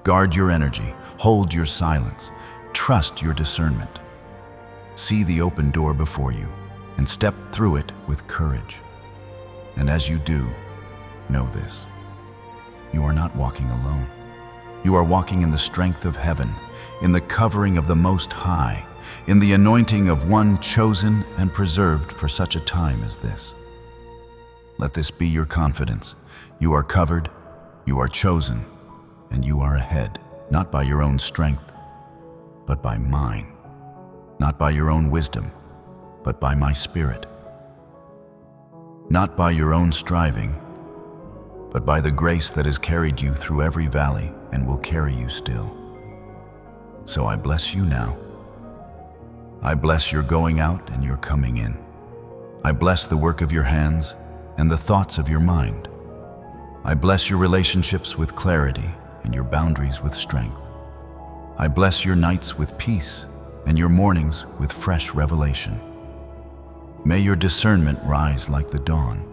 Guard your energy, hold your silence, trust your discernment. See the open door before you and step through it with courage. And as you do, know this: you are not walking alone. You are walking in the strength of heaven, in the covering of the Most High, in the anointing of one chosen and preserved for such a time as this. Let this be your confidence. You are covered, you are chosen, and you are ahead, not by your own strength, but by mine. Not by your own wisdom, but by my Spirit. Not by your own striving, but by the grace that has carried you through every valley and will carry you still. So I bless you now. I bless your going out and your coming in. I bless the work of your hands and the thoughts of your mind. I bless your relationships with clarity and your boundaries with strength. I bless your nights with peace and your mornings with fresh revelation. May your discernment rise like the dawn,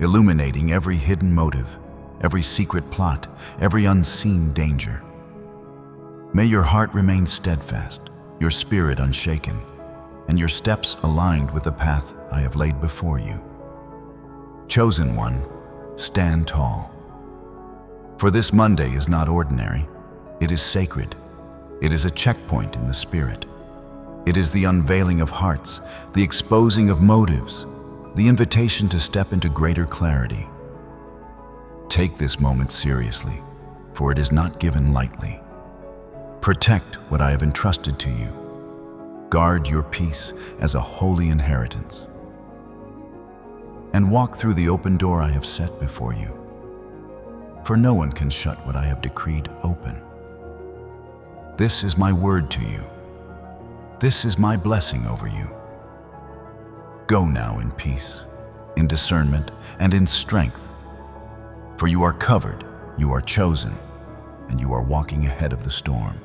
illuminating every hidden motive, every secret plot, every unseen danger. May your heart remain steadfast, your spirit unshaken, and your steps aligned with the path I have laid before you. Chosen one, stand tall. For this Monday is not ordinary. It is sacred. It is a checkpoint in the Spirit. It is the unveiling of hearts, the exposing of motives, the invitation to step into greater clarity. Take this moment seriously, for it is not given lightly. Protect what I have entrusted to you. Guard your peace as a holy inheritance. And walk through the open door I have set before you. For no one can shut what I have decreed open. This is my word to you. This is my blessing over you. Go now in peace, in discernment, and in strength. For you are covered, you are chosen, and you are walking ahead of the storm.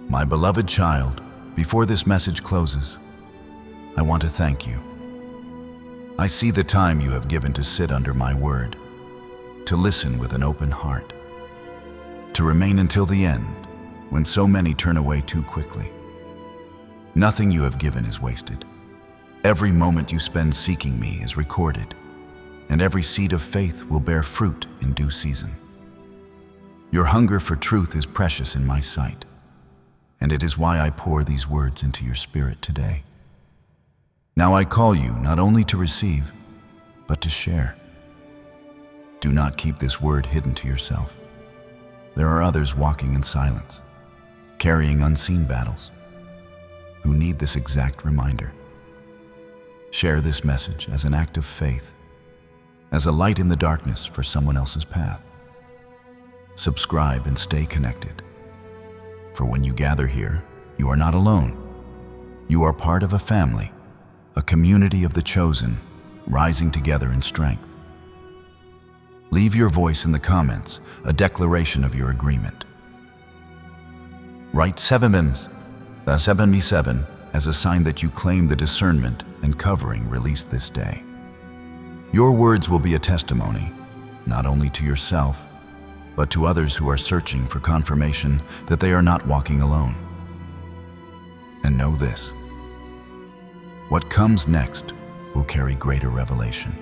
My beloved child, before this message closes, I want to thank you. I see the time you have given to sit under my word, to listen with an open heart, to remain until the end when so many turn away too quickly. Nothing you have given is wasted. Every moment you spend seeking me is recorded, and every seed of faith will bear fruit in due season. Your hunger for truth is precious in my sight, and it is why I pour these words into your spirit today. Now I call you not only to receive, but to share. Do not keep this word hidden to yourself. There are others walking in silence, carrying unseen battles, who need this exact reminder. Share this message as an act of faith, as a light in the darkness for someone else's path. Subscribe and stay connected. For when you gather here, you are not alone. You are part of a family, a community of the chosen, rising together in strength. Leave your voice in the comments, a declaration of your agreement. Write 777 as a sign that you claim the discernment and covering released this day. Your words will be a testimony, not only to yourself, but to others who are searching for confirmation that they are not walking alone. And know this: what comes next will carry greater revelation.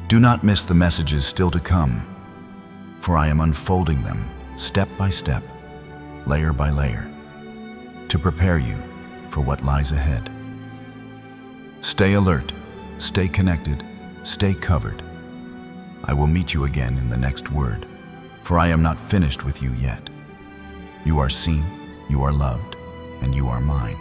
Do not miss the messages still to come, for I am unfolding them step by step, layer by layer, to prepare you for what lies ahead. Stay alert, stay connected, stay covered. I will meet you again in the next word, for I am not finished with you yet. You are seen, you are loved, and you are mine.